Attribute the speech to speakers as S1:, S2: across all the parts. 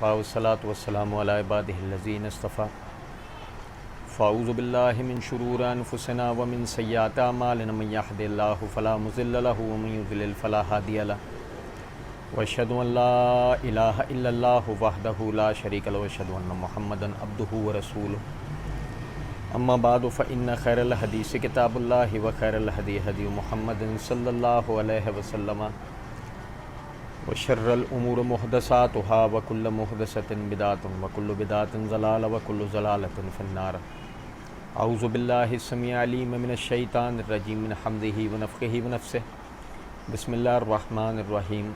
S1: والصلاة والسلام على عباده الذين اصطفى فأعوذ بالله من شرور أنفسنا ومن سيئات أعمالنا من يهده الله فلا مضل له ومن يضلل فلا هادي له وأشهد أن لا إله إلا الله وحده لا شريك له وأشهد أن محمدا عبده ورسوله أما بعد فإن خير الحديث كتاب الله وخير الهدي هدي محمد صلى الله عليه وسلم وشر الأمور محدثاتها وكل محدثة بدعة وكل بدعة ضلالة وكل ضلالة في النار. أعوذ بالله السميع العليم من الشيطان الرجيم من حمده ونفخه ونفسه. بسم الله الرحمن الرحيم.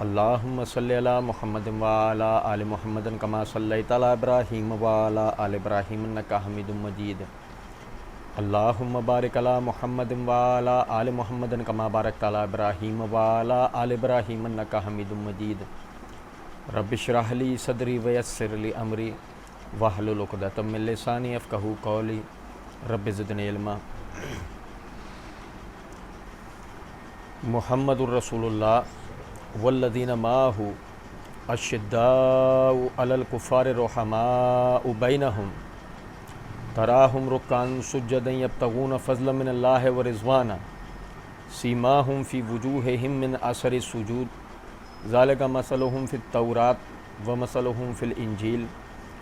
S1: اللهم صل على محمد وعلى آل محمد كما صليت على إبراهيم وعلى آل إبراهيم إنك حميد مجيد. اللهم بارك على محمد وعلى آل محمد كما باركت على إبراهيم وعلى آل إبراهيم إنك حميد مجيد. رب اشرح لي صدري ويسر لي أمري واحلل عقدة من لساني يفقهوا قولي رب زدني علما. محمد رسول اللہ والذین معه اشداء علی الکفار رحماء بینہم تراہم رکعا سجدا یبتغون فضلا من اللہ ورضوانا سیماہم فی وجوہہم من اثر السجود ذالک مثلہم فی التوراۃ ومثلہم فی الانجیل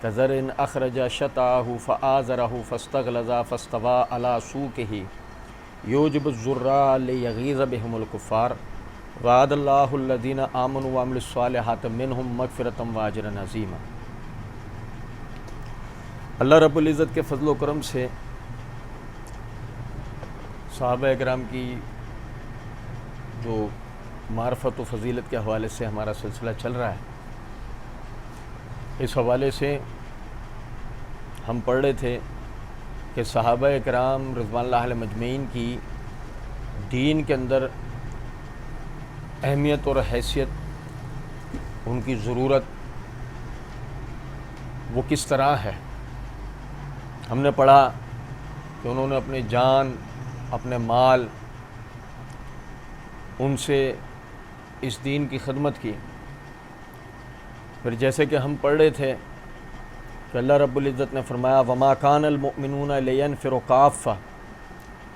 S1: کزرع اخرج شطأہ فآزرہ فاستغلظ فاستوی علی سوقہ یعجب الزراء لیغیظ بہم الکفار وعد اللہ الذین آمنوا وعملوا الصالحات منہم مغفرۃ واجرا عظیما. اللہ رب العزت کے فضل و کرم سے صحابہ اکرام کی جو معرفت و فضیلت کے حوالے سے ہمارا سلسلہ چل رہا ہے، اس حوالے سے ہم پڑھ رہے تھے کہ صحابہ اکرام رضوان اللہ علیہم مجمعین کی دین کے اندر اہمیت اور حیثیت، ان کی ضرورت وہ کس طرح ہے. ہم نے پڑھا کہ انہوں نے اپنی جان، اپنے مال، ان سے اس دین کی خدمت کی. پھر جیسے کہ ہم پڑھ رہے تھے کہ اللہ رب العزت نے فرمایا وما کان المؤمنون لینفروا کافہ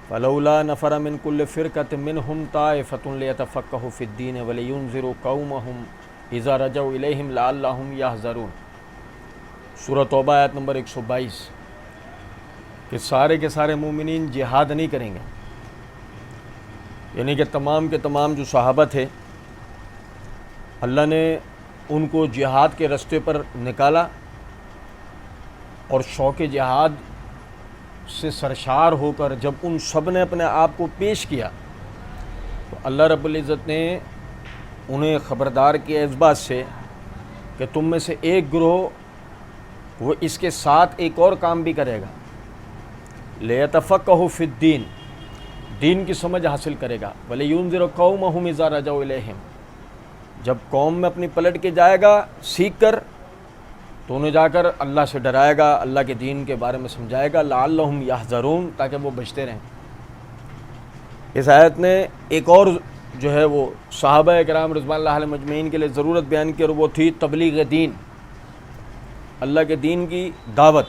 S1: فلولا نفر من کل فرقۃ منہم طائفۃ لیتفقہوا فی الدین ولینذروا قومہم اذا رجعوا الیہم لعلہم یحذرون. سورہ توبہ آیت نمبر 122 کہ سارے کے سارے مومنین جہاد نہیں کریں گے، یعنی کہ تمام کے تمام جو صحابہ تھے اللہ نے ان کو جہاد کے راستے پر نکالا اور شوق جہاد سے سرشار ہو کر جب ان سب نے اپنے آپ کو پیش کیا تو اللہ رب العزت نے انہیں خبردار کیا اس بات سے کہ تم میں سے ایک گروہ وہ اس کے ساتھ ایک اور کام بھی کرے گا، لیتفقہوا فی الدین، دین کی سمجھ حاصل کرے گا، ولینذر قومہم اذا رجعوا الیہم، جب قوم میں اپنی پلٹ کے جائے گا سیکھ کر تو انہیں جا کر اللہ سے ڈرائے گا، اللہ کے دین کے بارے میں سمجھائے گا، لعلہم یحذرون، تاکہ وہ بچتے رہیں. اس آیت نے ایک اور جو ہے وہ صحابہ اکرام رضوان اللہ علیہم مجمعین کے لیے ضرورت بیان کی، اور وہ تھی تبلیغ دین، اللہ کے دین کی دعوت.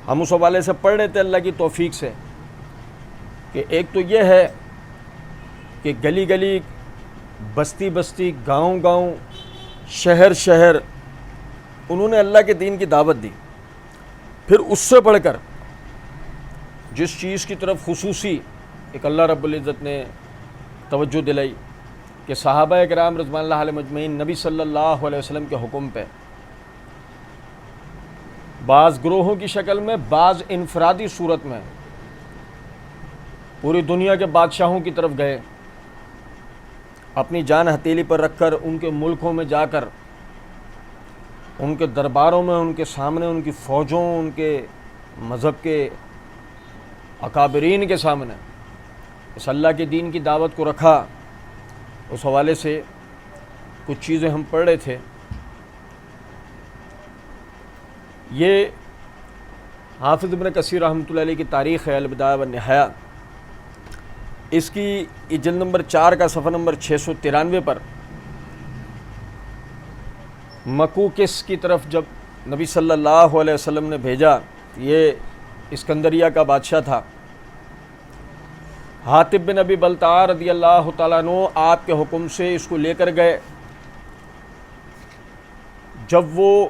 S1: ہم اس حوالے سے پڑھ رہے تھے اللہ کی توفیق سے کہ ایک تو یہ ہے کہ گلی گلی، بستی بستی، گاؤں گاؤں، شہر شہر انہوں نے اللہ کے دین کی دعوت دی. پھر اس سے بڑھ کر جس چیز کی طرف خصوصی ایک اللہ رب العزت نے توجہ دلائی کہ صحابہ اکرام رضوان اللہ علیہم مجمعین نبی صلی اللہ علیہ وسلم کے حکم پہ بعض گروہوں کی شکل میں، بعض انفرادی صورت میں پوری دنیا کے بادشاہوں کی طرف گئے، اپنی جان ہتھیلی پر رکھ کر ان کے ملکوں میں جا کر ان کے درباروں میں، ان کے سامنے، ان کی فوجوں، ان کے مذہب کے اکابرین کے سامنے اس اللہ کے دین کی دعوت کو رکھا. اس حوالے سے کچھ چیزیں ہم پڑھ رہے تھے. یہ حافظ ابن کثیر رحمۃ اللہ علیہ کی تاریخ ہے البدایہ والنہایہ، اس کی جلد نمبر 4 کا صفحہ نمبر 693 پر مکوکس کی طرف جب نبی صلی اللہ علیہ وسلم نے بھیجا، یہ اسکندریہ کا بادشاہ تھا، حاطب بن ابی بلتعہ رضی اللہ تعالیٰ عنہ آپ کے حکم سے اس کو لے کر گئے۔ جب وہ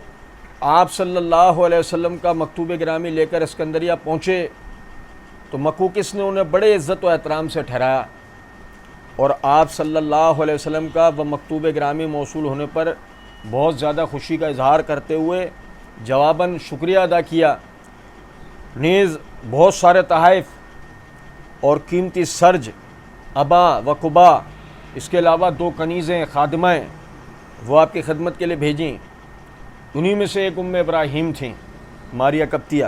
S1: آپ صلی اللہ علیہ وسلم کا مکتوب گرامی لے کر اسکندریہ پہنچے تو مکوکس نے انہیں بڑے عزت و احترام سے ٹھہرایا، اور آپ صلی اللہ علیہ وسلم کا وہ مکتوب گرامی موصول ہونے پر بہت زیادہ خوشی کا اظہار کرتے ہوئے جواباً شکریہ ادا کیا، نیز بہت سارے تحائف اور قیمتی سرج، ابا و قبا، اس کے علاوہ 2 کنیزیں خادمائیں وہ آپ کی خدمت کے لیے بھیجیں۔ انہی میں سے ایک ام ابراہیم تھیں، ماریہ قبطیہ،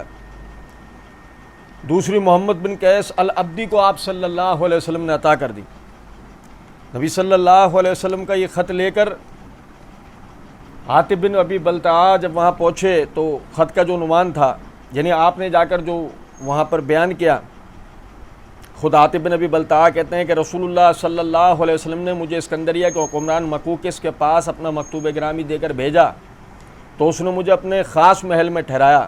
S1: دوسری محمد بن قیس العبدی کو آپ صلی اللہ علیہ وسلم نے عطا کر دی۔ نبی صلی اللہ علیہ وسلم کا یہ خط لے کر حاطب بن ابی بلتعہ جب وہاں پہنچے تو خط کا جو عنوان تھا، یعنی آپ نے جا کر جو وہاں پر بیان کیا، خود حاطب بن ابی بلتعہ کہتے ہیں کہ رسول اللہ صلی اللہ علیہ وسلم نے مجھے اسکندریہ کے حکمران مکوکس کے پاس اپنا مکتوب گرامی دے کر بھیجا، تو اس نے مجھے اپنے خاص محل میں ٹھہرایا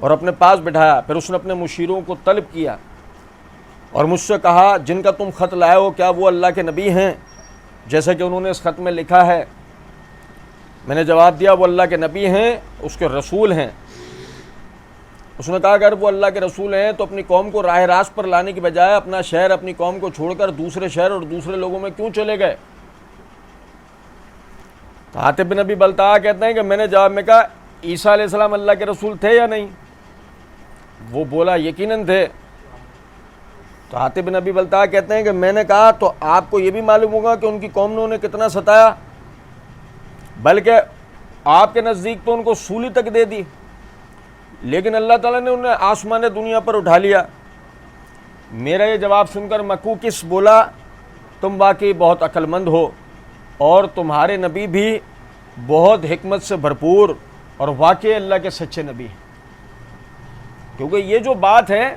S1: اور اپنے پاس بٹھایا۔ پھر اس نے اپنے مشیروں کو طلب کیا اور مجھ سے کہا، جن کا تم خط لائے ہو کیا وہ اللہ کے نبی ہیں جیسا کہ انہوں نے اس خط میں لکھا ہے؟ میں نے جواب دیا، وہ اللہ کے نبی ہیں، اس کے رسول ہیں۔ اس نے کہا، اگر وہ اللہ کے رسول ہیں تو اپنی قوم کو راہ راست پر لانے کی بجائے اپنا شہر، اپنی قوم کو چھوڑ کر دوسرے شہر اور دوسرے لوگوں میں کیوں چلے گئے؟ تو حاطب بن ابی بلتعہ کہتے ہیں کہ میں نے جواب میں کہا، عیسیٰ علیہ السلام اللہ کے رسول تھے یا نہیں؟ وہ بولا، یقیناً تھے۔ تو حاطب بن ابی بلتعہ کہتے ہیں کہ میں نے کہا، تو آپ کو یہ بھی معلوم ہوگا کہ ان کی قوم نے انہیں کتنا ستایا، بلکہ آپ کے نزدیک تو ان کو سولی تک دے دی، لیکن اللہ تعالیٰ نے انہیں آسمان دنیا پر اٹھا لیا۔ میرا یہ جواب سن کر مکوکس بولا، تم واقعی بہت عقل مند ہو اور تمہارے نبی بھی بہت حکمت سے بھرپور اور واقعی اللہ کے سچے نبی ہیں۔ کیونکہ یہ جو بات ہے،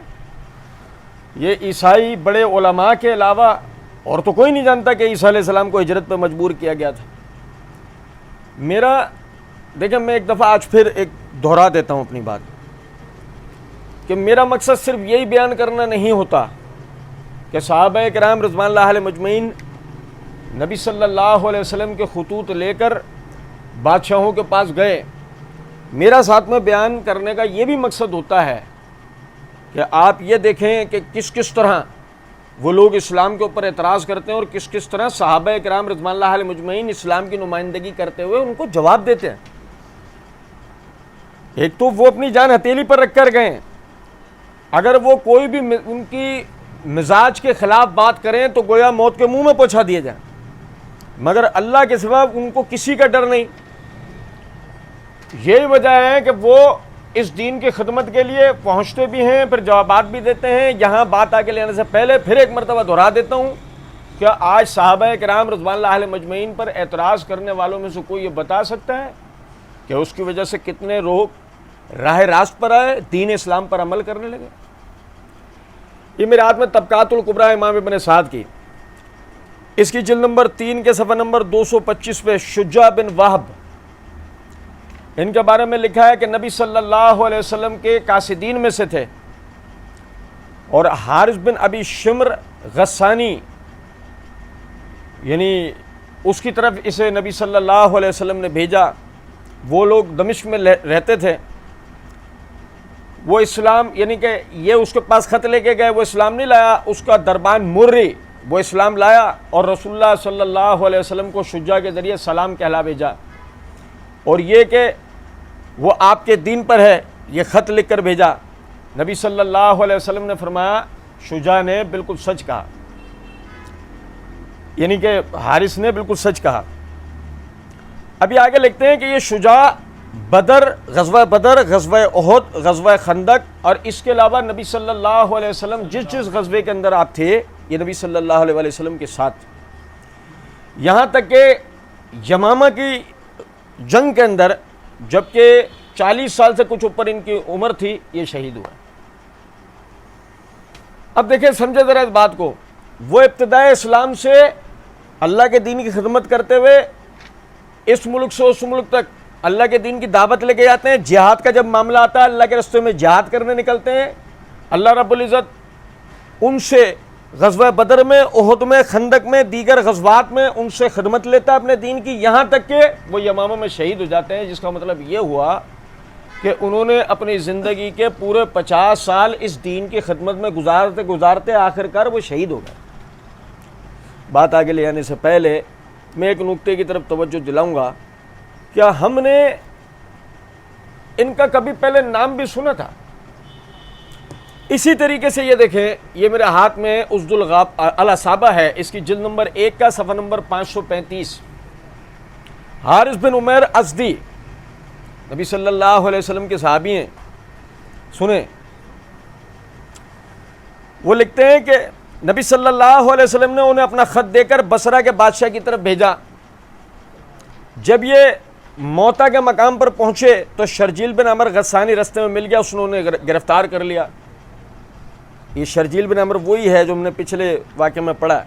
S1: یہ عیسائی بڑے علماء کے علاوہ اور تو کوئی نہیں جانتا کہ عیسیٰ علیہ السلام کو ہجرت پہ مجبور کیا گیا تھا۔ دیکھیں، میں ایک دفعہ آج پھر ایک دہرا دیتا ہوں اپنی بات، کہ میرا مقصد صرف یہی بیان کرنا نہیں ہوتا کہ صحابہ کرام رضوان اللہ علیہ مجمعین نبی صلی اللہ علیہ وسلم کے خطوط لے کر بادشاہوں کے پاس گئے۔ میرا ساتھ میں بیان کرنے کا یہ بھی مقصد ہوتا ہے کہ آپ یہ دیکھیں کہ کس کس طرح وہ لوگ اسلام کے اوپر اعتراض کرتے ہیں اور کس کس طرح صحابہ کرام رضوان اللہ علیہ مجمعین اسلام کی نمائندگی کرتے ہوئے ان کو جواب دیتے ہیں۔ ایک تو وہ اپنی جان ہتھیلی پر رکھ کر گئے، اگر وہ کوئی بھی ان کی مزاج کے خلاف بات کریں تو گویا موت کے منہ میں پہنچا دیے جائیں، مگر اللہ کے سوا ان کو کسی کا ڈر نہیں۔ یہی وجہ ہے کہ وہ اس دین کی خدمت کے لیے پہنچتے بھی ہیں، پھر جوابات بھی دیتے ہیں۔ یہاں بات آگے لینے سے پہلے پھر ایک مرتبہ دہرا دیتا ہوں کہ آج صحابہ کرام رضوان اللہ علیہ مجمعین پر اعتراض کرنے والوں میں سے کوئی یہ بتا سکتا ہے کہ اس کی وجہ سے کتنے لوگ راہ راست پر آئے، دین اسلام پر عمل کرنے لگے؟ یہ میرے ہاتھ میں طبقات الکبریٰ امام ابن سعد کی، اس کی جلد نمبر 3 کے صفحہ نمبر 225 پہ شجاع بن وہب، ان کے بارے میں لکھا ہے کہ نبی صلی اللہ علیہ وسلم کے قاصدین میں سے تھے، اور حارث بن ابی شمر غسانی، یعنی اس کی طرف اسے نبی صلی اللہ علیہ وسلم نے بھیجا۔ وہ لوگ دمشق میں رہتے تھے، وہ اسلام، یعنی کہ یہ اس کے پاس خط لے کے گئے، وہ اسلام نہیں لایا، اس کا دربان مرری وہ اسلام لایا اور رسول اللہ صلی اللہ علیہ وسلم کو شجاع کے ذریعے سلام کہلا بھیجا، اور یہ کہ وہ آپ کے دین پر ہے، یہ خط لکھ کر بھیجا۔ نبی صلی اللہ علیہ وسلم نے فرمایا، شجاع نے بالکل سچ کہا، یعنی کہ حارث نے بالکل سچ کہا۔ ابھی آگے لکھتے ہیں کہ یہ شجاع بدر، غزوہ احد، غزوہ خندق، اور اس کے علاوہ نبی صلی اللہ علیہ وسلم جس غزوے کے اندر آپ تھے، یہ نبی صلی اللہ علیہ وسلم کے ساتھ، یہاں تک کہ یمامہ کی جنگ کے اندر جبکہ 40 سال سے کچھ اوپر ان کی عمر تھی، یہ شہید ہوا۔ اب دیکھیں، سمجھے ذرا اس بات کو، وہ ابتدائے اسلام سے اللہ کے دین کی خدمت کرتے ہوئے اس ملک سے اس ملک تک اللہ کے دین کی دعوت لے کے جاتے ہیں. جہاد کا جب معاملہ آتا ہے اللہ کے راستے میں جہاد کرنے نکلتے ہیں. اللہ رب العزت ان سے غزوہ بدر میں، احد میں، خندق میں، دیگر غزوات میں ان سے خدمت لیتا ہے اپنے دین کی، یہاں تک کہ وہ یمامہ میں شہید ہو جاتے ہیں. جس کا مطلب یہ ہوا کہ انہوں نے اپنی زندگی کے پورے 50 سال اس دین کی خدمت میں گزارتے گزارتے آخر کار وہ شہید ہو گئے. بات آگے لے جانے سے پہلے میں ایک نکتے کی طرف توجہ دلاؤں گا. کیا ہم نے ان کا کبھی پہلے نام بھی سنا تھا؟ اسی طریقے سے یہ دیکھیں، یہ میرے ہاتھ میں اسد الاصابہ ہے، اس کی جلد نمبر 1 کا صفحہ نمبر 535. حارث بن عمیر ازدی نبی صلی اللہ علیہ وسلم کے صحابی ہیں. سنیں، وہ لکھتے ہیں کہ نبی صلی اللہ علیہ وسلم نے انہیں اپنا خط دے کر بصرہ کے بادشاہ کی طرف بھیجا. جب یہ موتا کے مقام پر پہنچے تو شرجیل بن عمر غسانی رستے میں مل گیا، اس نے انہیں گرفتار کر لیا. یہ شرجیل بن عمر وہی ہے جو ہم نے پچھلے واقعے میں پڑھا.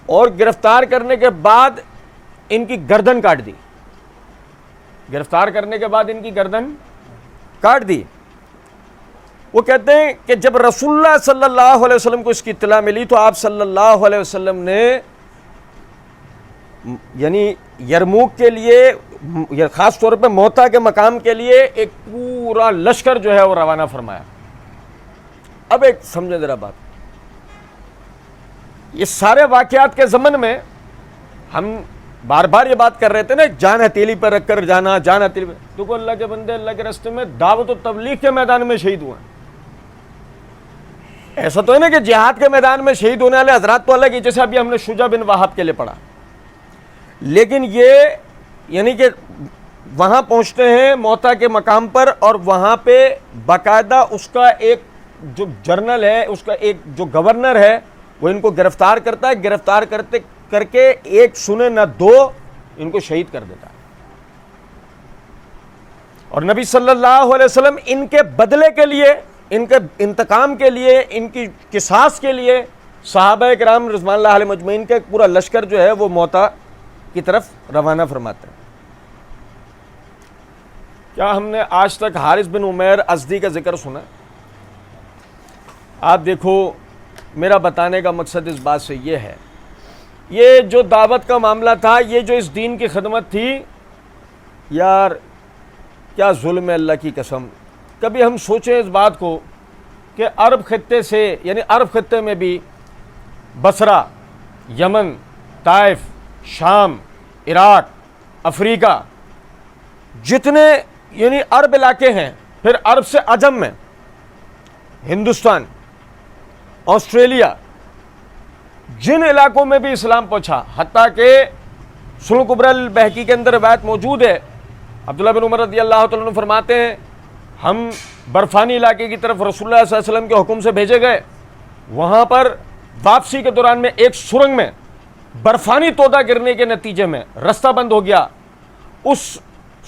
S1: اور گرفتار کرنے کے بعد ان کی گردن کاٹ دی. گرفتار کرنے کے بعد ان کی گردن کاٹ دی. وہ کہتے ہیں کہ جب رسول اللہ صلی اللہ علیہ وسلم کو اس کی اطلاع ملی تو آپ صلی اللہ علیہ وسلم نے یعنی یرموک کے لیے، خاص طور پہ موتا کے مقام کے لیے ایک پورا لشکر جو ہے وہ روانہ فرمایا. اب ایک سمجھیں ذرا بات، یہ سارے واقعات کے ضمن میں ہم بار بار یہ بات کر رہے تھے نا، جان ہتھیلی پر رکھ کر جانا، جان ہتھیلی پر. دیکھو اللہ کے بندے اللہ کے راستے میں دعوت و تبلیغ کے میدان میں شہید ہوئے ہیں. ایسا تو ہے نا کہ جہاد کے میدان میں شہید ہونے والے حضرات تو الگ ہی، جیسے ابھی ہم نے شجاع بن وہاب کے لیے پڑھا. لیکن یہ یعنی کہ وہاں پہنچتے ہیں موتا کے مقام پر، اور وہاں پہ باقاعدہ اس کا ایک جو جنرل ہے، اس کا ایک جو گورنر ہے، وہ ان کو گرفتار کرتا ہے. گرفتار کر کے ایک سنے نہ دو ان کو شہید کر دیتا ہے. اور نبی صلی اللہ علیہ وسلم ان کے بدلے کے لیے، ان کے انتقام کے لیے، ان کی قصاص کے لیے صحابہ کرام رضوان اللہ علیہ مجمعین کا ایک پورا لشکر جو ہے وہ موتا کی طرف روانہ فرماتے ہیں. کیا ہم نے آج تک حارث بن عمیر ازدی کا ذکر سنا؟ آپ دیکھو، میرا بتانے کا مقصد اس بات سے یہ ہے، یہ جو دعوت کا معاملہ تھا، یہ جو اس دین کی خدمت تھی، یار کیا ظلم ہے اللہ کی قسم. کبھی ہم سوچیں اس بات کو کہ عرب خطے سے، یعنی عرب خطے میں بھی بصرہ، یمن، طائف، شام، عراق، افریقہ، جتنے یعنی عرب علاقے ہیں، پھر عرب سے عجم میں ہندوستان، آسٹریلیا، جن علاقوں میں بھی اسلام پہنچا، حتیٰ کہ سنن کبری البیہقی کے اندر روایت موجود ہے، عبداللہ بن عمر رضی اللہ تعالیٰ عنہ فرماتے ہیں ہم برفانی علاقے کی طرف رسول اللہ صلی اللہ علیہ وسلم کے حکم سے بھیجے گئے. وہاں پر واپسی کے دوران میں ایک سرنگ میں برفانی تودہ گرنے کے نتیجے میں رستہ بند ہو گیا. اس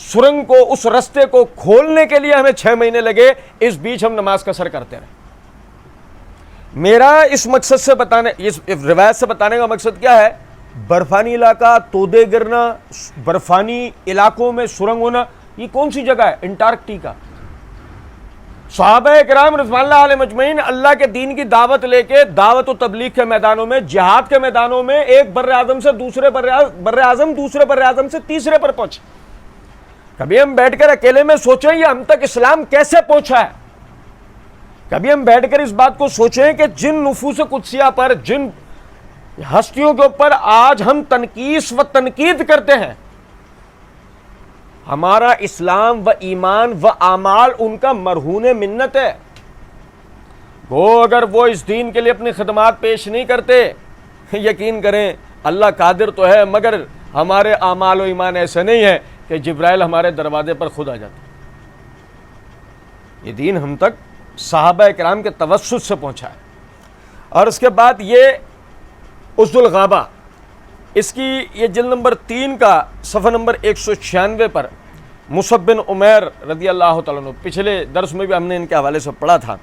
S1: سرنگ کو، اس رستے کو کھولنے کے لیے ہمیں 6 مہینے لگے. اس بیچ ہم نماز کا سر کرتے رہے. میرا اس مقصد سے بتانے، اس روایت سے بتانے کا مقصد کیا ہے؟ برفانی علاقہ، تودے گرنا، برفانی علاقوں میں سرنگ ہونا، یہ کون سی جگہ ہے؟ انٹارکٹیکا. صحابہ کرام رضوان اللہ علیہ مجمعین اللہ کے دین کی دعوت لے کے دعوت و تبلیغ کے میدانوں میں، جہاد کے میدانوں میں، ایک بر اعظم سے دوسرے بر اعظم سے تیسرے پر پہنچے. کبھی ہم بیٹھ کر اکیلے میں سوچیں یہ ہم تک اسلام کیسے پہنچا ہے؟ کبھی ہم بیٹھ کر اس بات کو سوچیں کہ جن نفوس قدسیہ پر، جن ہستیوں کے اوپر آج ہم تنقیص و تنقید کرتے ہیں، ہمارا اسلام و ایمان و اعمال ان کا مرہون منت ہے. وہ اگر وہ اس دین کے لیے اپنی خدمات پیش نہیں کرتے، یقین کریں اللہ قادر تو ہے، مگر ہمارے اعمال و ایمان ایسے نہیں ہے کہ جبرائیل ہمارے دروازے پر خود آ جاتا. یہ دین ہم تک صحابہ کرام کے توسط سے پہنچا ہے. اور اس کے بعد یہ اسد الغابہ، اس کی یہ جلد نمبر 3 کا صفحہ نمبر 196 پر مصعب بن عمیر رضی اللہ تعالیٰ عنہ، پچھلے درس میں بھی ہم نے ان کے حوالے سے پڑھا تھا.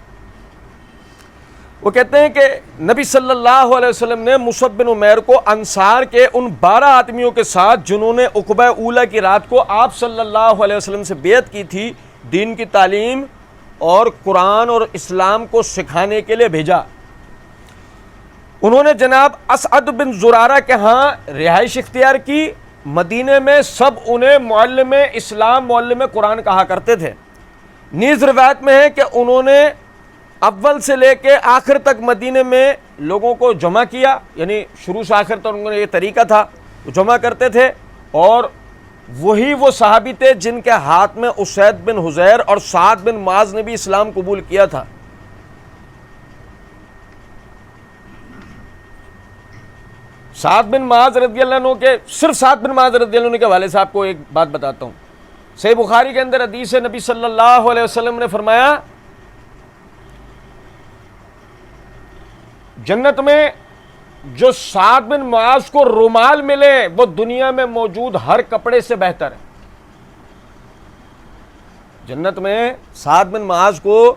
S1: وہ کہتے ہیں کہ نبی صلی اللہ علیہ وسلم نے مصعب بن عمیر کو انصار کے ان 12 آدمیوں کے ساتھ جنہوں نے عقبہ اولا کی رات کو آپ صلی اللہ علیہ وسلم سے بیعت کی تھی، دین کی تعلیم اور قرآن اور اسلام کو سکھانے کے لیے بھیجا۔ انہوں نے جناب اسعد بن زرارہ کے ہاں رہائش اختیار کی۔ مدینے میں سب انہیں معلم اسلام، معلم قرآن کہا کرتے تھے۔ نیز روایت میں ہے کہ انہوں نے اول سے لے کے آخر تک مدینے میں لوگوں کو جمع کیا، یعنی شروع سے آخر تک ان کا یہ طریقہ تھا، وہ جمع کرتے تھے، اور وہی وہ صحابی تھے جن کے ہاتھ میں اسید بن حضیر اور سعد بن معاذ نے بھی اسلام قبول کیا تھا۔ سعد بن معاذ رضی اللہ عنہ کے، صرف سعد بن معاذ رضی اللہ عنہ کے والد صاحب کو ایک بات بتاتا ہوں۔ صحیح بخاری کے اندر حدیث ہے، نبی صلی اللہ علیہ وسلم نے فرمایا جنت میں جو سعد بن معاذ کو رومال ملے وہ دنیا میں موجود ہر کپڑے سے بہتر ہے۔ جنت میں سعد بن معاذ کو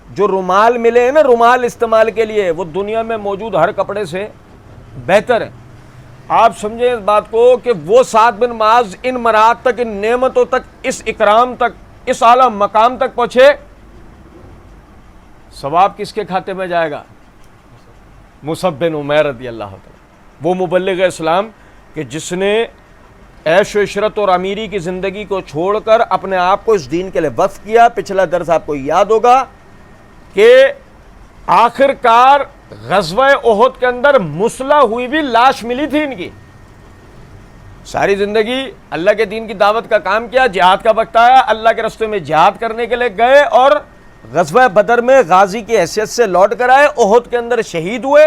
S1: جو رومال ملے ہیں نا، رومال استعمال کے لیے، وہ دنیا میں موجود ہر کپڑے سے بہتر ہے۔ آپ سمجھیں اس بات کو کہ وہ سعد بن معاذ ان مراد تک، ان نعمتوں تک، اس اکرام تک، اس اعلیٰ مقام تک پہنچے، ثواب کس کے کھاتے میں جائے گا؟ مصعب بن عمیر رضی اللہ تعالیٰ، وہ مبلغ اسلام کہ جس نے عیش و عشرت اور امیری کی زندگی کو چھوڑ کر اپنے آپ کو اس دین کے لیے وقف کیا۔ پچھلا درس آپ کو یاد ہوگا کہ آخر کار غزوہ احد کے اندر مسلح ہوئی بھی لاش ملی تھی ان کی۔ ساری زندگی اللہ کے دین کی دعوت کا کام کیا، جہاد کا وقت آیا، اللہ کے راستے میں جہاد کرنے کے لیے گئے، اور غزوہ بدر میں غازی کی حیثیت سے لوٹ کر آئے، احد کے اندر شہید ہوئے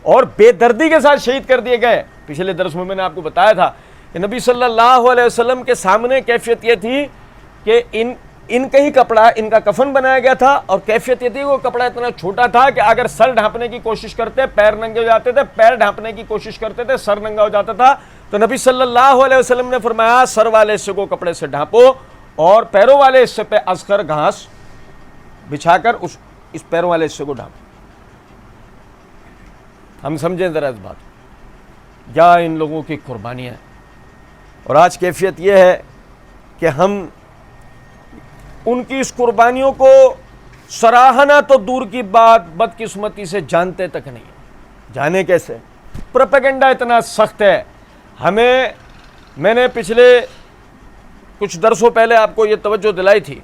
S1: اور بے دردی کے ساتھ شہید کر دیے گئے۔ پچھلے درس میں نے آپ کو بتایا تھا کہ نبی صلی اللہ علیہ وسلم کے سامنے کیفیت یہ تھی کہ ان کا ہی کپڑا، ان کا کفن بنایا گیا تھا، اور کیفیت یہ تھی وہ کپڑا اتنا چھوٹا تھا کہ اگر سر ڈھانپنے کی کوشش کرتے پیر ننگے ہو جاتے تھے، پیر ڈھانپنے کی کوشش کرتے تھے سر ننگا ہو جاتا تھا۔ تو نبی صلی اللہ علیہ وسلم نے فرمایا سر والے حصے کو کپڑے سے ڈھانپو اور پیروں والے حصے پہ ازخر گھاس بچھا کر اس پیروں والے حصے کو ڈھانپو۔ ہم سمجھیں ذرا اس بات، یا ان لوگوں کی قربانیاں، اور آج کیفیت یہ ہے کہ ہم ان کی اس قربانیوں کو سراہنا تو دور کی بات، بدقسمتی سے جانتے تک نہیں۔ جانے کیسے؟ پروپیگنڈا اتنا سخت ہے ہمیں۔ میں نے پچھلے کچھ درسوں پہلے آپ کو یہ توجہ دلائی تھی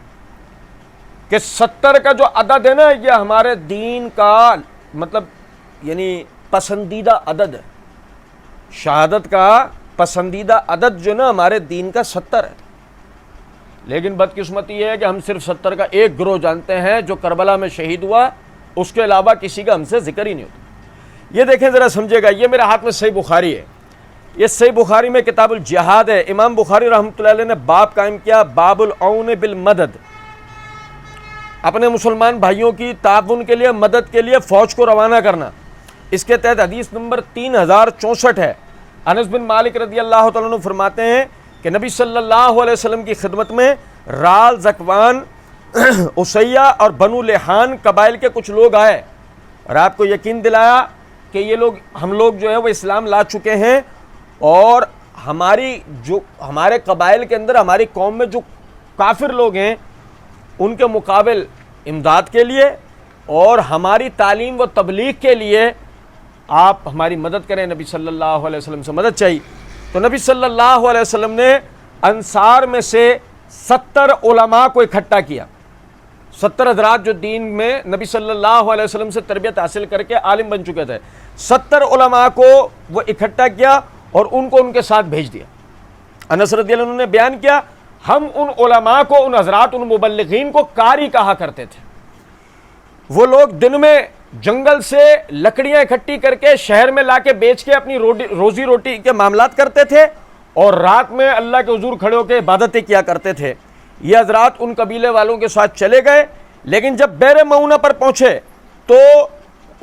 S1: کہ 70 کا جو عدد ہے نا، یہ ہمارے دین کا مطلب یعنی پسندیدہ عدد ہے۔ شہادت کا پسندیدہ عدد جو نا ہمارے دین کا 70 ہے، لیکن بدقسمتی یہ ہے کہ ہم صرف 70 کا ایک گروہ جانتے ہیں جو کربلا میں شہید ہوا، اس کے علاوہ کسی کا ہم سے ذکر ہی نہیں ہوتا۔ یہ دیکھیں ذرا سمجھے گا، یہ میرے ہاتھ میں صحیح بخاری ہے، یہ صحیح بخاری میں کتاب الجہاد ہے۔ امام بخاری رحمۃ اللہ علیہ نے باب قائم کیا، باب العون بالمدد، اپنے مسلمان بھائیوں کی تعاون کے لیے، مدد کے لیے فوج کو روانہ کرنا۔ اس کے تحت حدیث نمبر 3064 ہے۔ انس بن مالک رضی اللہ تعالیٰ عنہ فرماتے ہیں کہ نبی صلی اللہ علیہ وسلم کی خدمت میں رال، زکوان، اسیہ اور بنو لحان قبائل کے کچھ لوگ آئے، اور آپ کو یقین دلایا کہ یہ لوگ، ہم لوگ جو ہے وہ اسلام لا چکے ہیں، اور ہمارے قبائل کے اندر، ہماری قوم میں جو کافر لوگ ہیں ان کے مقابل امداد کے لیے اور ہماری تعلیم و تبلیغ کے لیے آپ ہماری مدد کریں۔ نبی صلی اللہ علیہ وسلم سے مدد چاہیے۔ تو نبی صلی اللہ علیہ وسلم نے انصار میں سے 70 علماء کو اکٹھا کیا، 70 حضرات جو دین میں نبی صلی اللہ علیہ وسلم سے تربیت حاصل کر کے عالم بن چکے تھے، 70 علماء کو وہ اکٹھا کیا اور ان کو ان کے ساتھ بھیج دیا۔ انس رضی اللہ عنہ نے بیان کیا، ہم ان علماء کو، ان حضرات، ان مبلغین کو قاری کہا کرتے تھے۔ وہ لوگ دن میں جنگل سے لکڑیاں اکٹھی کر کے شہر میں لا کے بیچ کے اپنی روزی روٹی کے معاملات کرتے تھے، اور رات میں اللہ کے حضور کھڑے ہو کے عبادتیں کیا کرتے تھے۔ یہ حضرات ان قبیلے والوں کے ساتھ چلے گئے، لیکن جب بیر معونہ پر پہنچے تو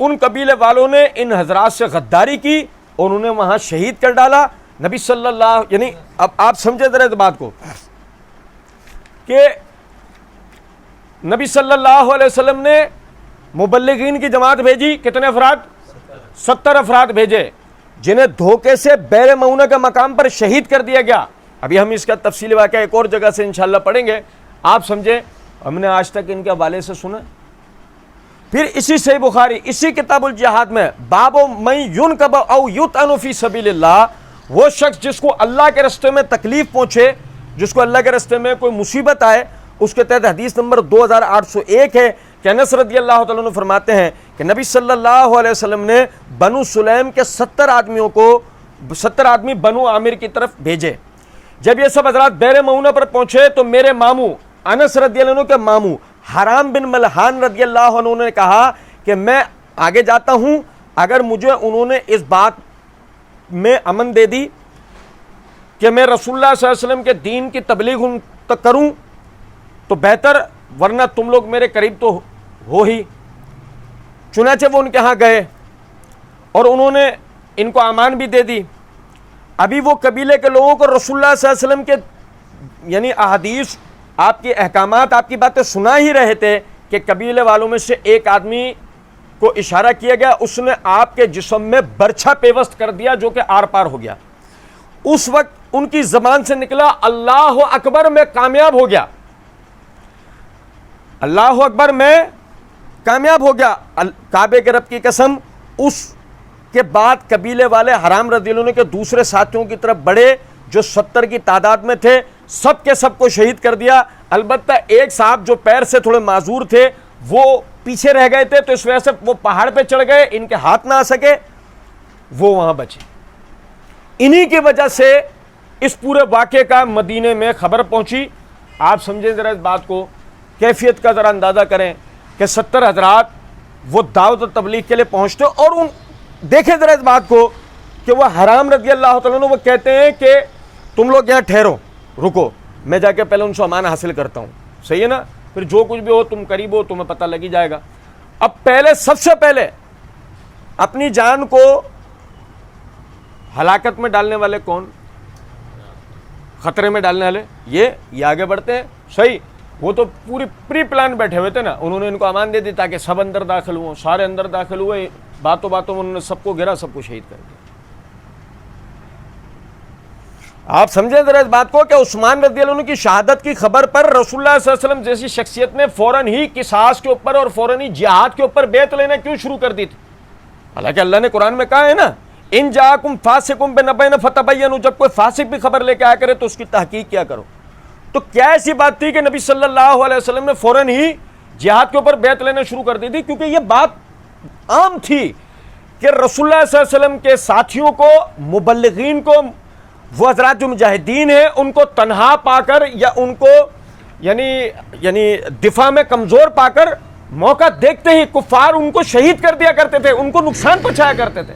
S1: ان قبیلے والوں نے ان حضرات سے غداری کی اور انہوں نے وہاں شہید کر ڈالا۔ نبی صلی اللہ، یعنی اب آپ سمجھے ذرا اس بات کو کہ نبی صلی اللہ علیہ وسلم نے
S2: مبلغین کی جماعت بھیجی، کتنے افراد؟ 70 افراد بھیجے، جنہیں دھوکے سے بیر معونہ کے مقام پر شہید کر دیا گیا۔ ابھی ہم اس کا تفصیلی واقعہ ایک اور جگہ سے انشاءاللہ پڑھیں گے، آپ سمجھیں۔ ہم نے آج تک ان کے حوالے سے سنا۔ پھر اسی صحیح بخاری، اسی کتاب الجہاد میں، باب من ینکب او یطعن فی سبیل اللہ، وہ شخص جس کو اللہ کے راستے میں تکلیف پہنچے، جس کو اللہ کے راستے میں کوئی مصیبت آئے، اس کے تحت حدیث نمبر 2801 ہے کہ انس رضی اللہ تعالیٰ عنہ فرماتے ہیں کہ نبی صلی اللہ علیہ وسلم نے بنو سلیم کے 70 آدمی بنو عامر کی طرف بھیجے۔ جب یہ سب حضرات بیر معونہ پر پہنچے تو میرے ماموں انس رضی اللہ عنہ کے ماموں حرام بن ملحان رضی اللہ عنہ نے کہا کہ میں آگے جاتا ہوں، اگر مجھے انہوں نے اس بات میں امن دے دی کہ میں رسول اللہ صلی اللہ علیہ وسلم کے دین کی تبلیغ ان تک کروں تو بہتر، ورنہ تم لوگ میرے قریب تو ہو ہی۔ چنانچہ وہ ان کے ہاں گئے اور انہوں نے ان کو امان بھی دے دی۔ ابھی وہ قبیلے کے لوگوں کو رسول اللہ صلی اللہ علیہ وسلم کے یعنی احادیث، آپ کے احکامات، آپ کی باتیں سنا ہی رہے تھے کہ قبیلے والوں میں سے ایک آدمی کو اشارہ کیا گیا، اس نے آپ کے جسم میں برچھا پیوست کر دیا جو کہ آر پار ہو گیا۔ اس وقت ان کی زبان سے نکلا اللہ اکبر، میں کامیاب ہو گیا، اللہ اکبر میں کامیاب ہو گیا، کعبے کے رب کی قسم۔ اس کے بعد قبیلے والے حرام رضی اللہ عنہ کے دوسرے ساتھیوں کی طرف بڑھے جو 70 کی تعداد میں تھے، سب کے سب کو شہید کر دیا۔ البتہ ایک صاحب جو پیر سے تھوڑے معذور تھے وہ پیچھے رہ گئے تھے، تو اس وجہ سے وہ پہاڑ پہ چڑھ گئے، ان کے ہاتھ نہ آ سکے، وہ وہاں بچے۔ انہی کی وجہ سے اس پورے واقعے کا مدینے میں خبر پہنچی۔ آپ سمجھیں ذرا اس بات کو، کیفیت کا ذرا اندازہ کریں کہ 70 حضرات وہ دعوت و تبلیغ کے لیے پہنچتے، اور دیکھیں ذرا اس بات کو کہ وہ حرام رضی اللہ تعالیٰ عنہ وہ کہتے ہیں کہ تم لوگ یہاں ٹھہرو، رکو، میں جا کے پہلے ان سے امان حاصل کرتا ہوں، صحیح ہے نا، پھر جو کچھ بھی ہو تم قریب ہو، تمہیں پتہ لگ ہی جائے گا۔ اب پہلے، سب سے پہلے اپنی جان کو ہلاکت میں ڈالنے والے کون؟ خطرے میں ڈالنے والے یہ آگے بڑھتے ہیں، صحیح۔ وہ تو پوری پری پلان بیٹھے ہوئے تھے نا، انہوں نے ان کو امان دے دی تاکہ سب اندر داخل ہوں، سارے اندر داخل ہوئے، باتوں میں انہوں نے سب کو گھیرا، سب کو شہید کر دیا۔ آپ سمجھیں ذرا اس بات کو کہ عثمان رضی اللہ عنہ کی شہادت کی خبر پر رسول اللہ صلی اللہ علیہ وسلم جیسی شخصیت نے فوراً ہی قصاص کے اوپر اور فوراً ہی جہاد کے اوپر بیعت لینا کیوں شروع کر دی تھی؟ حالانکہ اللہ نے قرآن میں کہا ہے نا، ان جاءکم فاسق بنبأ فتبینوا، جب کوئی فاسق بھی خبر لے کے آیا کرے تو اس کی تحقیق کیا کرو۔ تو کیا ایسی بات تھی کہ نبی صلی اللہ علیہ وسلم نے فوراً ہی جہاد کے اوپر بیعت لینا شروع کر دی تھی؟ کیونکہ یہ بات عام تھی کہ رسول اللہ صلی اللہ علیہ وسلم کے ساتھیوں کو، مبلغین کو، وہ حضرات جو مجاہدین ہیں، ان کو تنہا پا کر یا ان کو یعنی دفاع میں کمزور پا کر موقع دیکھتے ہی کفار ان کو شہید کر دیا کرتے تھے، ان کو نقصان پہنچایا کرتے تھے۔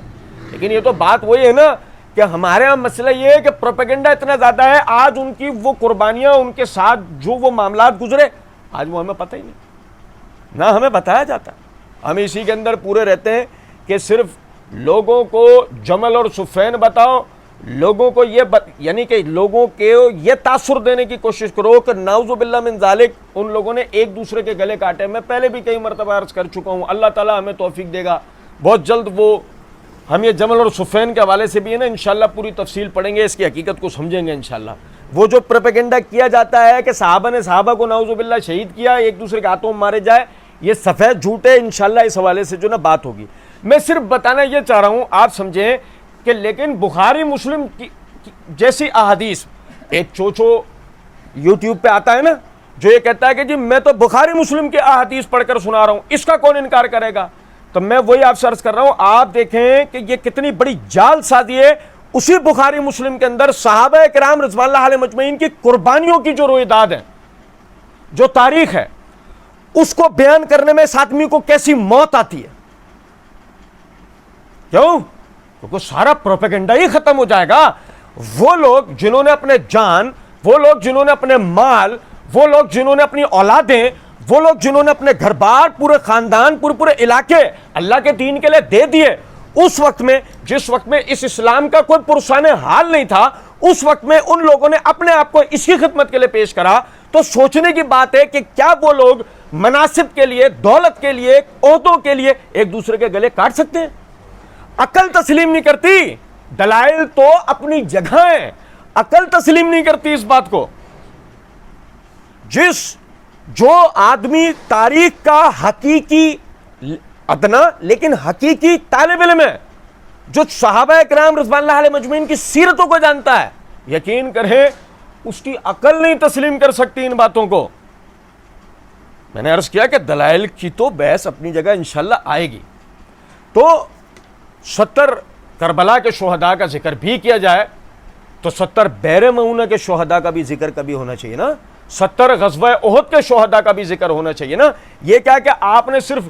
S2: لیکن یہ تو بات وہی ہے نا کہ ہمارے یہاں مسئلہ یہ ہے کہ پروپیگنڈا اتنا زیادہ ہے، آج ان کی وہ قربانیاں، ان کے ساتھ جو وہ معاملات گزرے، آج وہ ہمیں پتہ ہی نہیں، نہ ہمیں بتایا جاتا۔ ہم اسی کے اندر پورے رہتے ہیں کہ صرف لوگوں کو جمل اور صفین بتاؤ، لوگوں کو یعنی کہ لوگوں کے یہ تاثر دینے کی کوشش کرو کہ نعوذ باللہ من ذالک ان لوگوں نے ایک دوسرے کے گلے کاٹے۔ میں پہلے بھی کئی مرتبہ عرض کر چکا ہوں، اللہ تعالیٰ ہمیں توفیق دے گا، بہت جلد وہ ہم یہ جمل اور صفین کے حوالے سے بھی ہے نا انشاءاللہ پوری تفصیل پڑھیں گے، اس کی حقیقت کو سمجھیں گے انشاءاللہ۔ وہ جو پروپیگنڈا کیا جاتا ہے کہ صحابہ نے صحابہ کو نعوذ باللہ شہید کیا، ایک دوسرے کے ہاتھوں میں مارے جائے، یہ سفید جھوٹ ہے۔ انشاءاللہ اس حوالے سے جو نا بات ہوگی۔ میں صرف بتانا یہ چاہ رہا ہوں، آپ سمجھیں کہ لیکن بخاری مسلم کی جیسی احادیث، ایک چوچو یوٹیوب پہ آتا ہے نا جو یہ کہتا ہے کہ جی میں تو بخاری مسلم کی احادیث پڑھ کر سنا رہا ہوں، اس کا کون انکار کرے گا؟ تو میں وہی آپ سے عرض کر رہا ہوں، آپ دیکھیں کہ یہ کتنی بڑی جال سازی ہے۔ اسی بخاری مسلم کے اندر صحابہ کرام رضوان اللہ علیہ مجمعین کی قربانیوں کی جو رویداد ہے، جو تاریخ ہے، اس کو بیان کرنے میں اس آدمی کو کیسی موت آتی ہے۔ کیوں؟ کیونکہ سارا پروپیگنڈا ہی ختم ہو جائے گا۔ وہ لوگ جنہوں نے اپنے جان، وہ لوگ جنہوں نے اپنے مال، وہ لوگ جنہوں نے اپنی اولادیں، وہ لوگ جنہوں نے اپنے گھر بار، پورے خاندان، پورے علاقے اللہ کے دین کے لیے دے دیے، اس وقت میں جس وقت میں اس اسلام کا کوئی پرسان حال نہیں تھا، اس وقت میں ان لوگوں نے اپنے آپ کو اس کی خدمت کے لیے پیش کرا، تو سوچنے کی بات ہے کہ کیا وہ لوگ مناصب کے لیے، دولت کے لیے، عہدوں کے لیے ایک دوسرے کے گلے کاٹ سکتے ہیں؟ عقل تسلیم نہیں کرتی. دلائل تو اپنی جگہ ہیں، عقل تسلیم نہیں کرتی اس بات کو. جو آدمی تاریخ کا حقیقی ادنا لیکن حقیقی طالب علم ہے، جو صحابہ کرام رضوان اللہ علیہ مجمعین کی سیرتوں کو جانتا ہے، یقین کریں اس کی عقل نہیں تسلیم کر سکتی ان باتوں کو. میں نے عرض کیا کہ دلائل کی تو بحث اپنی جگہ انشاءاللہ آئے گی. تو 70 کربلا کے شہداء کا ذکر بھی کیا جائے تو 70 بیر معونہ کے شہداء کا بھی ذکر کبھی ہونا چاہیے نا، 70 غزوہ احد کے شہداء کا بھی ذکر ہونا چاہیے نا. یہ کیا کہ آپ نے صرف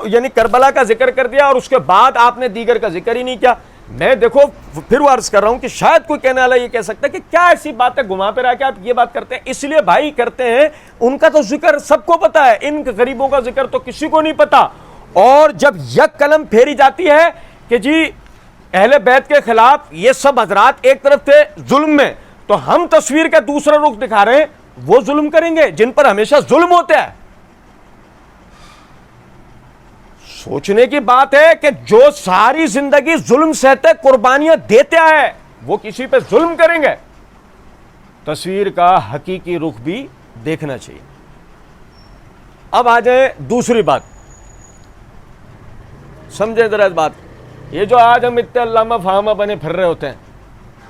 S2: یعنی کربلا کا ذکر کر دیا اور اس کے بعد آپ نے دیگر کا ذکر ہی نہیں کیا. میں دیکھو پھر وہ عرض کر رہا ہوں کہ شاید کوئی کہنے والا یہ کہہ سکتا ہے کہ کیا ایسی بات ہے گھما پہ رہا کے آپ یہ بات کرتے ہیں. اس لیے بھائی کرتے ہیں، ان کا تو ذکر سب کو پتا ہے، ان غریبوں کا ذکر تو کسی کو نہیں پتا. اور جب یک قلم پھیری جاتی ہے کہ جی اہل بیت کے خلاف یہ سب حضرات ایک طرف تھے ظلم میں، تو ہم تصویر کا دوسرا رخ دکھا رہے ہیں، وہ ظلم کریں گے جن پر ہمیشہ ظلم ہوتا ہے. سوچنے کی بات ہے کہ جو ساری زندگی ظلم سہتے قربانیاں دیتے آئے وہ کسی پہ ظلم کریں گے. تصویر کا حقیقی رخ بھی دیکھنا چاہیے. اب آ جائیں دوسری بات، سمجھیں ذرا اس بات. یہ جو آج ہم اتنے علامہ فہامہ بنے پھر رہے ہوتے ہیں،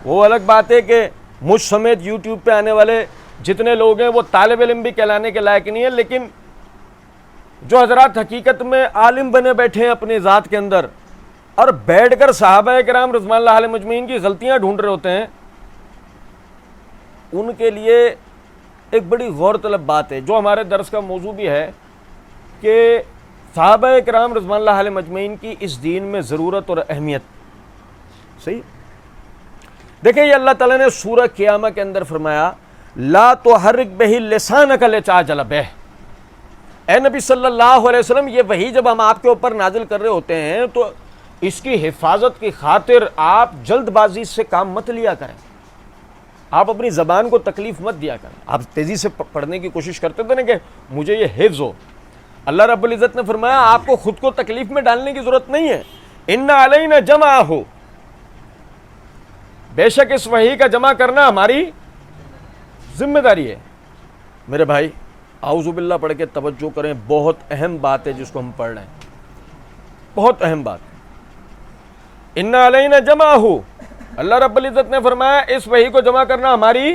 S2: وہ الگ بات ہے کہ مجھ سمیت یوٹیوب پہ آنے والے جتنے لوگ ہیں وہ طالب علم بھی کہلانے کے لائق نہیں ہے. لیکن جو حضرات حقیقت میں عالم بنے بیٹھے ہیں اپنی ذات کے اندر اور بیٹھ کر صحابہ کرام رضوان اللہ علیہ مجمعین کی غلطیاں ڈھونڈ رہے ہوتے ہیں، ان کے لیے ایک بڑی غور طلب بات ہے جو ہمارے درس کا موضوع بھی ہے کہ صحابہ کرام رضوان اللہ علیہ مجمعین کی اس دین میں ضرورت اور اہمیت. صحیح دیکھیں، یہ اللہ تعالیٰ نے سورہ قیامہ کے اندر فرمایا لا تحرک بہ لسانک لتعجل بہ. اے نبی صلی اللہ علیہ وسلم، یہ وحی جب ہم آپ کے اوپر نازل کر رہے ہوتے ہیں تو اس کی حفاظت کی خاطر آپ جلد بازی سے کام مت لیا کریں، آپ اپنی زبان کو تکلیف مت دیا کریں. آپ تیزی سے پڑھنے کی کوشش کرتے تھے نا کہ مجھے یہ حفظ ہو. اللہ رب العزت نے فرمایا آپ کو خود کو تکلیف میں ڈالنے کی ضرورت نہیں ہے. ان علینا جمعہ، بے شک اس وحی کا جمع کرنا ہماری ذمہ داری ہے. میرے بھائی اعوذ باللہ پڑھ کے توجہ کریں، بہت اہم بات ہے جس کو ہم پڑھ رہے ہیں، بہت اہم بات. ان علینا جمعہ، اللہ رب العزت نے فرمایا اس وحی کو جمع کرنا ہماری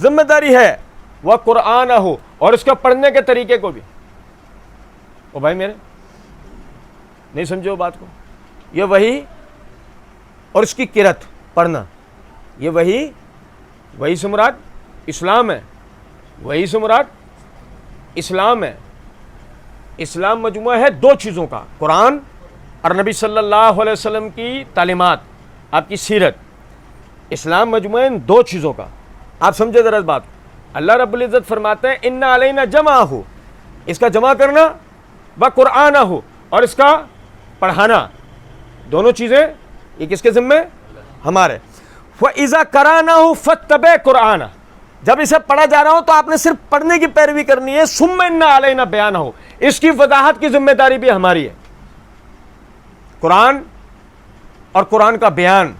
S2: ذمہ داری ہے. وہ قرآن ہو، اور اس کا پڑھنے کے طریقے کو بھی. او بھائی میرے نہیں سمجھے وہ بات کو؟ یہ وحی اور اس کی قرأت پڑھنا، یہ وحی سے مراد اسلام ہے. وحی سے مراد اسلام ہے. اسلام مجموعہ ہے دو چیزوں کا، قرآن اور نبی صلی اللہ علیہ وسلم کی تعلیمات، آپ کی سیرت. اسلام مجموعہ ان دو چیزوں کا. آپ سمجھے ذرا اس بات. اللہ رب العزت فرماتے ہیں ان علینا جمع ہو، اس کا جمع کرنا، و قرآن ہو، اور اس کا پڑھانا. دونوں چیزیں یہ کس کے ذمہ؟ ہمارے. وَإِذَا قَرَأْنَاهُ فَاتَّبِعْ قُرْآنَهُ، جب اسے پڑھا جا رہا ہو تو آپ نے صرف پڑھنے کی پیروی کرنی ہے. ثُمَّ إِنَّ عَلَيْنَا بَيَانَهُ، اس کی وضاحت کی ذمہ داری بھی ہماری ہے. قرآن اور قرآن کا بیان،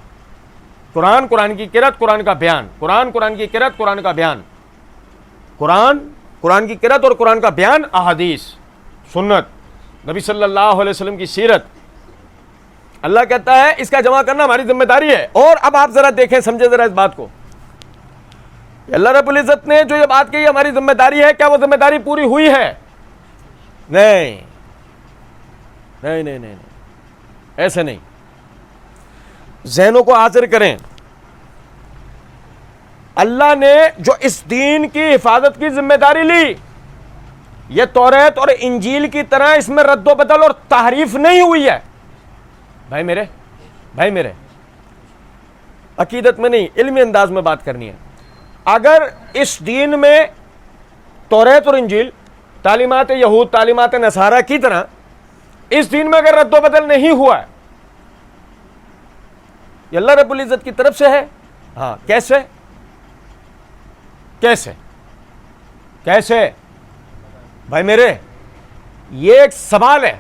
S2: قرآن کی قرأت، قرآن کا بیان، قرآن کی قرأت، قرآن کا بیان، قرآن کی قرأت اور قرآن کا بیان، احادیث، سنت، نبی صلی اللہ علیہ وسلم کی سیرت. اللہ کہتا ہے اس کا جمع کرنا ہماری ذمہ داری ہے. اور اب آپ ذرا دیکھیں، سمجھے ذرا اس بات کو. اللہ رب العزت نے جو یہ بات کہی ہماری ذمہ داری ہے، کیا وہ ذمہ داری پوری ہوئی ہے؟ نہیں نہیں نہیں نہیں، ایسے نہیں. ذہنوں کو حاضر کریں. اللہ نے جو اس دین کی حفاظت کی ذمہ داری لی، یہ توریت اور انجیل کی طرح اس میں رد و بدل اور تحریف نہیں ہوئی ہے. بھائی میرے عقیدت میں نہیں، علمی انداز میں بات کرنی ہے. اگر اس دین میں توریت اور انجیل، تعلیمات یہود، تعلیمات نصارہ کی طرح اس دین میں اگر رد و بدل نہیں ہوا ہے، یہ اللہ رب العزت کی طرف سے ہے. ہاں، کیسے؟ کیسے؟ بھائی میرے یہ ایک سوال ہے،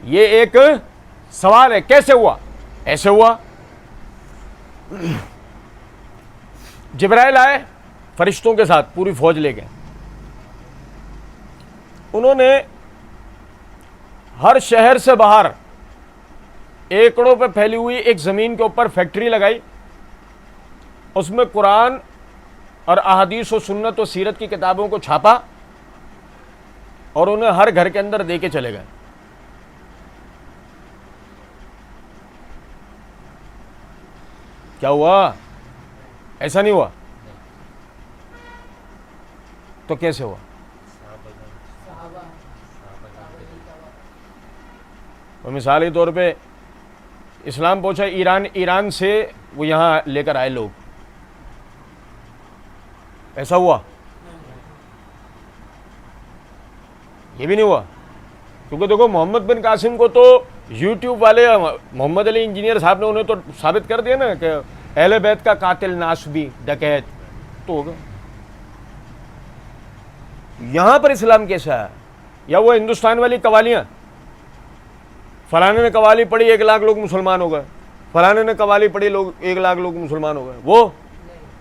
S2: یہ ایک سوال ہے، کیسے ہوا؟ ایسے ہوا، جبرائیل آئے فرشتوں کے ساتھ، پوری فوج لے گئے، انہوں نے ہر شہر سے باہر ایکڑوں پہ پھیلی ہوئی ایک زمین کے اوپر فیکٹری لگائی، اس میں قرآن اور احادیث و سنت و سیرت کی کتابوں کو چھاپا اور انہیں ہر گھر کے اندر دے کے چلے گئے۔ کیا ہوا؟ ایسا نہیں ہوا تو کیسے ہوا؟ اور مثالی طور پہ اسلام پہنچا ایران سے وہ یہاں لے کر آئے لوگ، ایسا ہوا؟ یہ بھی نہیں ہوا، کیونکہ دیکھو محمد بن قاسم کو تو یوٹیوب والے محمد علی انجینئر صاحب نے انہیں تو ثابت کر دیا نا کہ اہل بیت کا قاتل ناسبی ڈکیت تو ہوگا۔ یہاں پر اسلام کیسا ہے؟ یا وہ ہندوستان والی قوالیاں، فلانے نے قوالی پڑھی 1 لاکھ لوگ مسلمان ہو گئے، فلانے نے قوالی پڑھی 1 لاکھ لوگ مسلمان ہو گئے، وہ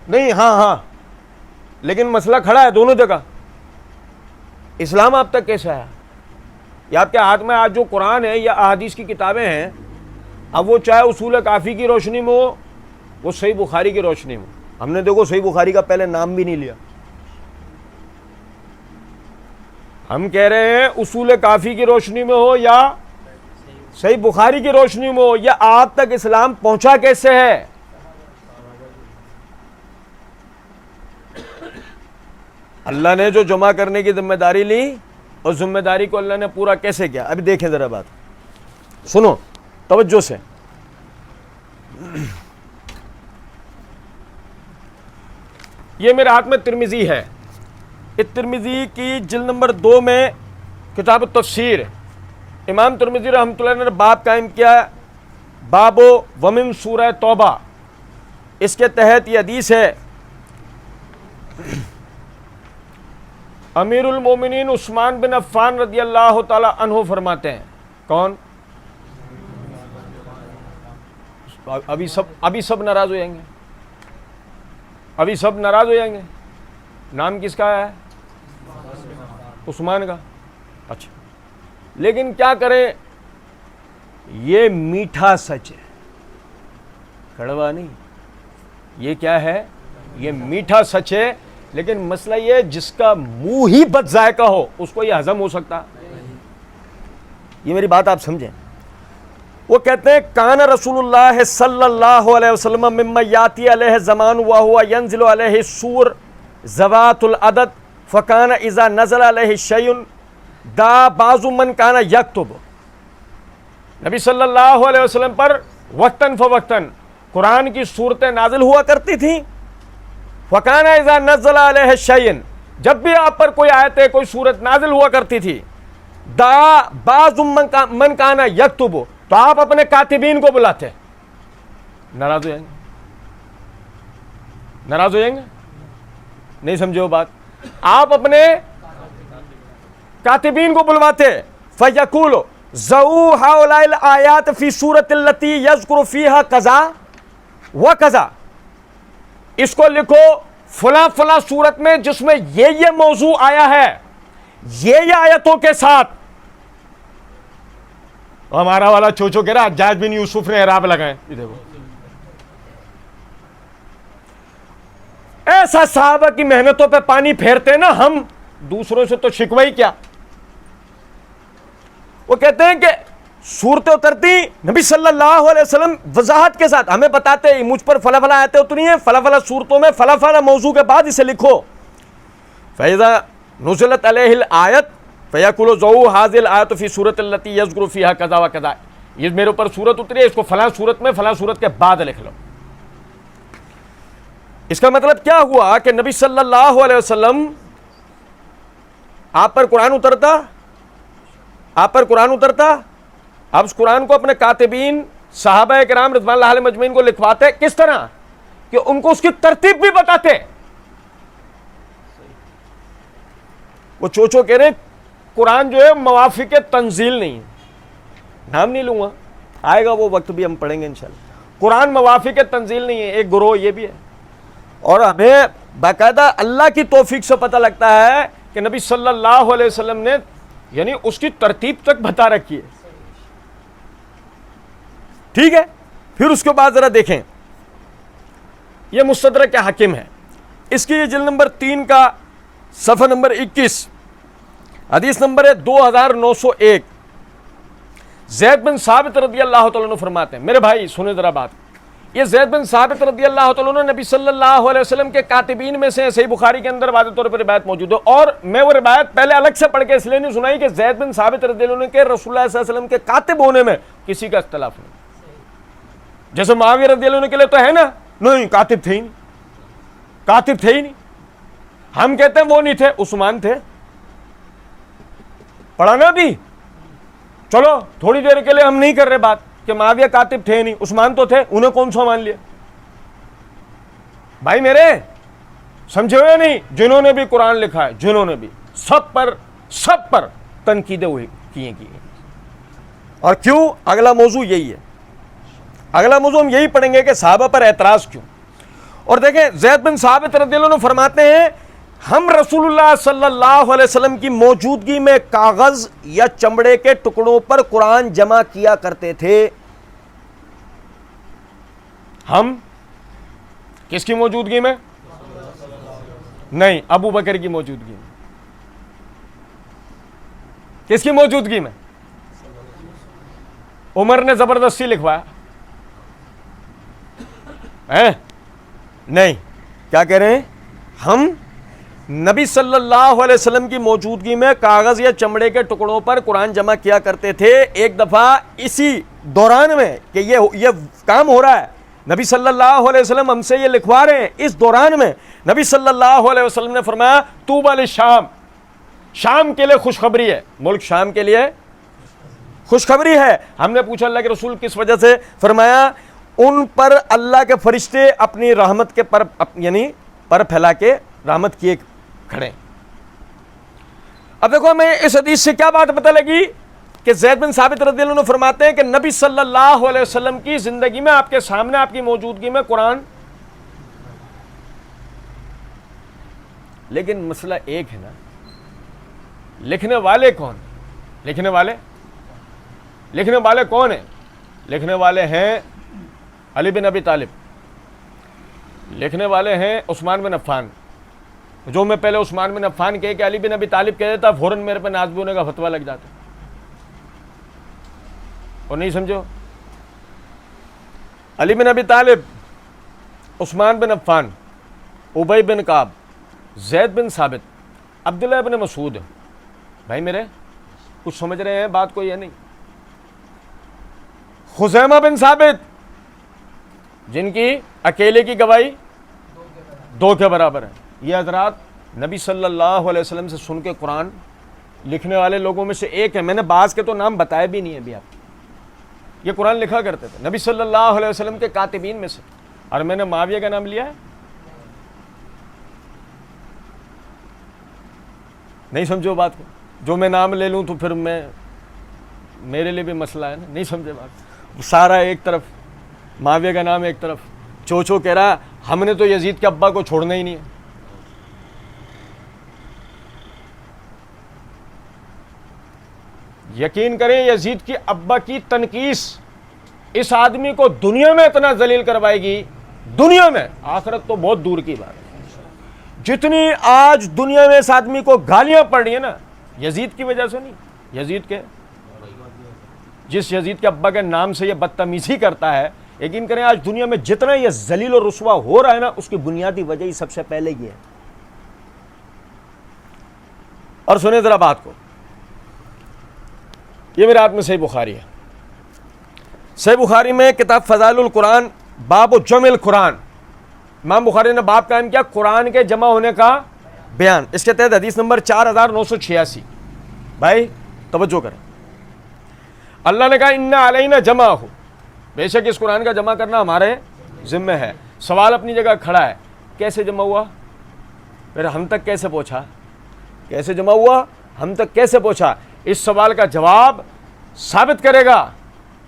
S2: نہیں، ہاں لیکن مسئلہ کھڑا ہے دونوں جگہ۔ اسلام آپ تک کیسا ہے؟ یا آپ کے ہاتھ میں آج جو قرآن ہے یا احادیث کی کتابیں ہیں، اب وہ چاہے اصول کافی کی روشنی میں ہو، وہ صحیح بخاری کی روشنی میں، ہم نے دیکھو صحیح بخاری کا پہلے نام بھی نہیں لیا، ہم کہہ رہے ہیں اصول کافی کی روشنی میں ہو یا صحیح بخاری کی روشنی میں ہو، یا آپ تک اسلام پہنچا کیسے ہے؟ اللہ نے جو جمع کرنے کی ذمہ داری لی، اور ذمہ داری کو اللہ نے پورا کیسے کیا؟ ابھی دیکھیں ذرا بات، سنو توجہ سے۔ یہ میرے ہاتھ میں ترمذی ہے، اس ترمذی کی جلد نمبر 2 میں کتاب التفسیر، امام ترمذی رحمۃ اللہ نے باب قائم کیا، باب ومن سورہ توبہ، اس کے تحت یہ حدیث ہے، امیر المومنین عثمان بن عفان رضی اللہ تعالی عنہ فرماتے ہیں، کون؟ ابھی سب ناراض ہو جائیں گے، ابھی سب ناراض ہو جائیں گے۔ نام کس کا ہے؟ عثمان کا۔ اچھا، لیکن کیا کریں، یہ میٹھا سچ ہے، کڑوا نہیں، یہ کیا ہے؟ یہ میٹھا سچ ہے، لیکن مسئلہ یہ جس کا منہ ہی بد ذائقہ ہو اس کو یہ ہضم ہو سکتا؟ یہ میری بات آپ سمجھیں۔ وہ کہتے ہیں کان رسول اللہ صلی اللہ علیہ وسلم مما یاتی علیہ زمان وہو ینزل علیہ سور ذوات العدد فکان اذا نزل علیہ شیء دا بعض من کان یکتب، نبی صلی اللہ علیہ وسلم پر وقتاً فوقتاً قرآن کی صورتیں نازل ہوا کرتی تھیں، فکان اذا نزل علیہ شیء، جب بھی آپ پر کوئی آیت کوئی صورت نازل ہوا کرتی تھی، دا بعض من کان یکتب، تو آپ اپنے کاتبین کو بلاتے۔ ناراض ہو جائیں گے؟ ناراض ہو جائیں گے؟ نہیں سمجھے وہ بات؟ آپ اپنے کاتبین کو بلواتے، فَيَقُولُ ذَوُوا هَؤُلَاءِ الْآيَاتِ فِي سُورَةِ الَّتِي يَذْكُرُ فِيهَا كَذَا وَكَذَا، اس کو لکھو فلاں فلاں صورت میں جس میں یہ موضوع آیا ہے، یہ آیتوں کے ساتھ۔ ہمارا والا چوچو کہہ رہا حجاج بن یوسف نے اعراب لگائے، یہ دیکھو ایسا صحابہ کی محنتوں پہ پانی پھیرتے نا ہم، دوسروں سے تو شکوہ ہی کیا۔ وہ کہتے ہیں کہ صورتیں اترتی، نبی صلی اللہ علیہ وسلم وضاحت کے ساتھ ہمیں بتاتے ہیں مجھ پر فلاں فلاں آیتیں اتری ہیں، فلاں فلاں صورتوں میں فلاں فلاں موضوع کے بعد اسے لکھو۔ فَإِذَا نُزِلَتْ عَلَيْهِ الْآيَةُ فَيَقُولُ ذَوُوا هَذِهِ الْآيَةُ فِي سُورَةِ الَّتِي يَذْكُرُ فِيهَا كَذَا وَكَذَا، یہ میرے اوپر صورت اتری ہے، اس کو فلاں صورت میں فلاں صورت کے بعد لکھ لو۔ اس کا مطلب کیا ہوا کہ نبی صلی اللہ علیہ وسلم آپ پر قرآن اترتا، آپ پر قرآن اترتا، آپ اس قرآن کو اپنے کاتبین صحابہ کرام رضوان اللہ علیہم اجمعین کو لکھواتے، کس طرح کہ ان کو اس کی ترتیب بھی بتاتے۔ وہ چوچو کہہ رہے ہیں قرآن جو ہے موافق تنزیل نہیں ہے. نام نہیں لوں گا, آئے گا وہ وقت بھی ہم پڑھیں گے انشاءاللہ. قرآن موافق تنزیل نہیں ہے, ایک گروہ یہ بھی ہے. اور ہمیں باقاعدہ اللہ کی توفیق سے پتہ لگتا ہے کہ نبی صلی اللہ علیہ وسلم نے یعنی اس کی ترتیب تک بتا رکھی ہے. ٹھیک ہے, پھر اس کے بعد ذرا دیکھیں, یہ مستدرک حاکم ہے, اس کی جلد نمبر 3 کا صفحہ نمبر 21, حدیث نمبر ہے 2901. زید بن ثابت رضی اللہ تعالیٰ عنہ فرماتے ہیں, میرے بھائی سنیں ذرا بات, یہ زید بن ثابت رضی اللہ تعالیٰ عنہ نبی صلی اللہ علیہ وسلم کے کاتبین میں سے, صحیح بخاری کے اندر واضح طور پر روایت موجود ہے, اور میں وہ روایت پہلے الگ سے پڑھ کے اس لیے نہیں سنائی کہ زید بن ثابت رضی اللہ عنہ کے رسول اللہ صلی اللہ علیہ وسلم کے کاتب ہونے میں کسی کا اختلاف نہیں. جیسے معاویہ رضی اللہ عنہ کے لیے تو ہے نا, نہیں کاتب تھے ہی نہیں, کاتب تھے ہی نہیں. ہم کہتے ہیں وہ نہیں تھے, عثمان تھے. پڑھا نا بھی, چلو تھوڑی دیر کے لیے ہم نہیں کر رہے بات کہ معاویہ کاتب تھے نہیں, عثمان تو تھے, انہیں کون سا مان لیا. بھائی میرے سمجھے ہوئے نہیں, جنہوں نے بھی قرآن لکھا ہے, جنہوں نے بھی, سب پر تنقیدیں ہوئی کی ہیں. اور کیوں, اگلا موضوع یہی ہے, اگلا موضوع ہم یہی پڑھیں گے کہ صحابہ پر اعتراض کیوں. اور دیکھیں زید بن ثابت رضی اللہ عنہ فرماتے ہیں ہم رسول اللہ صلی اللہ علیہ وسلم کی موجودگی میں کاغذ یا چمڑے کے ٹکڑوں پر قرآن جمع کیا کرتے تھے. ہم کس کی موجودگی میں؟ نہیں, ابو بکر کی موجودگی میں. کس کی موجودگی میں؟ عمر نے زبردستی لکھوایا نہیں, کیا کہہ رہے ہیں, ہم نبی صلی اللہ علیہ وسلم کی موجودگی میں کاغذ یا چمڑے کے ٹکڑوں پر قرآن جمع کیا کرتے تھے. ایک دفعہ اسی دوران میں کہ یہ کام ہو رہا ہے, نبی صلی اللہ علیہ وسلم ہم سے یہ لکھوا رہے ہیں, اس دوران میں نبی صلی اللہ علیہ وسلم نے فرمایا طوبی للشام, شام کے لیے خوشخبری ہے, ملک شام کے لیے خوشخبری ہے. ہم نے پوچھا اللہ کے رسول کس وجہ سے؟ فرمایا ان پر اللہ کے فرشتے اپنی رحمت کے پر پھیلا کے رحمت کیے کھڑے. اب دیکھو ہمیں اس حدیث سے کیا بات پتہ لگی کہ زید بن ثابت رضی اللہ عنہ فرماتے ہیں کہ نبی صلی اللہ علیہ وسلم کی زندگی میں, آپ کے سامنے, آپ کی موجودگی میں قرآن, لیکن مسئلہ ایک ہے نا, لکھنے والے کون؟ لکھنے والے کون ہیں؟ لکھنے والے ہیں علی بن ابی طالب, لکھنے والے ہیں عثمان بن عفان. جو میں پہلے عثمان بن عفان کہے کہ علی بن ابی طالب کہہ دیتا, فوراً میرے پہ نازل ہونے کا فتویٰ لگ جاتا. اور نہیں سمجھو, علی بن ابی طالب, عثمان بن عفان, ابی بن کعب, زید بن ثابت, عبداللہ بن مسعود. بھائی میرے کچھ سمجھ رہے ہیں بات کو یا نہیں؟ خزیمہ بن ثابت, جن کی اکیلے کی گواہی 2 کے برابر ہے. یہ حضرات نبی صلی اللہ علیہ وسلم سے سن کے قرآن لکھنے والے لوگوں میں سے ایک ہے. میں نے بعض کے تو نام بتائے بھی نہیں ابھی آپ. یہ قرآن لکھا کرتے تھے نبی صلی اللہ علیہ وسلم کے کاتبین میں سے, اور میں نے معاویہ کا نام لیا ہے. نہیں سمجھو بات کو, جو میں نام لے لوں تو پھر میرے لیے بھی مسئلہ ہے نا. نہیں سمجھے بات, سارا ایک طرف, معاویہ کا نام ایک طرف. چوچو کہہ رہا ہم نے تو یزید کے ابا کو چھوڑنا ہی نہیں ہے. یقین کریں یزید کی ابا کی تنقیس اس آدمی کو دنیا میں اتنا ذلیل کروائے گی, دنیا میں, آخرت تو بہت دور کی بات ہے. جتنی آج دنیا میں اس آدمی کو گالیاں پڑ رہی ہیں نا, یزید کی وجہ سے نہیں, یزید کے, جس یزید کے ابا کے نام سے یہ بدتمیزی کرتا ہے, یقین کریں آج دنیا میں جتنا یہ ذلیل و رسوا ہو رہا ہے نا, اس کی بنیادی وجہ ہی سب سے پہلے یہ ہے. اور سنیں ذرا بات کو, یہ میرے ہاتھ میں صحیح بخاری ہے. صحیح بخاری میں کتاب فضائل القرآن, باب جمع القرآن, امام بخاری نے باب قائم کیا قرآن کے جمع ہونے کا بیان. اس کے تحت حدیث نمبر 4986. بھائی توجہ کریں, اللہ نے کہا انا علینا جمع ہو, بے شک اس قرآن کا جمع کرنا ہمارے ذمہ ہے. سوال اپنی جگہ کھڑا ہے, کیسے جمع ہوا, پھر ہم تک کیسے پہنچا, کیسے جمع ہوا, ہم تک کیسے پہنچا, اس سوال کا جواب ثابت کرے گا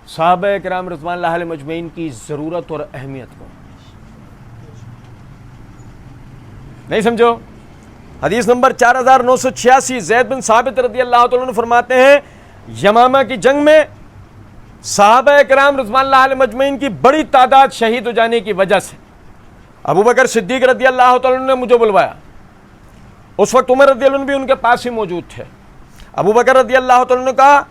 S2: صحابہ کرام رضوان اللہ علیہم اجمعین کی ضرورت اور اہمیت کو. نہیں سمجھو؟ حدیث نمبر 4986, زید بن ثابت رضی اللہ تعالیٰ عنہ فرماتے ہیں یمامہ کی جنگ میں صحابہ کرام رضوان اللہ علیہم اجمعین کی بڑی تعداد شہید ہو جانے کی وجہ سے ابو بکر صدیق رضی اللہ تعالیٰ عنہ نے مجھے بلوایا. اس وقت عمر رضی اللہ عنہ بھی ان کے پاس ہی موجود تھے. ابو بکر رضی اللہ تعالیٰ عنہ کا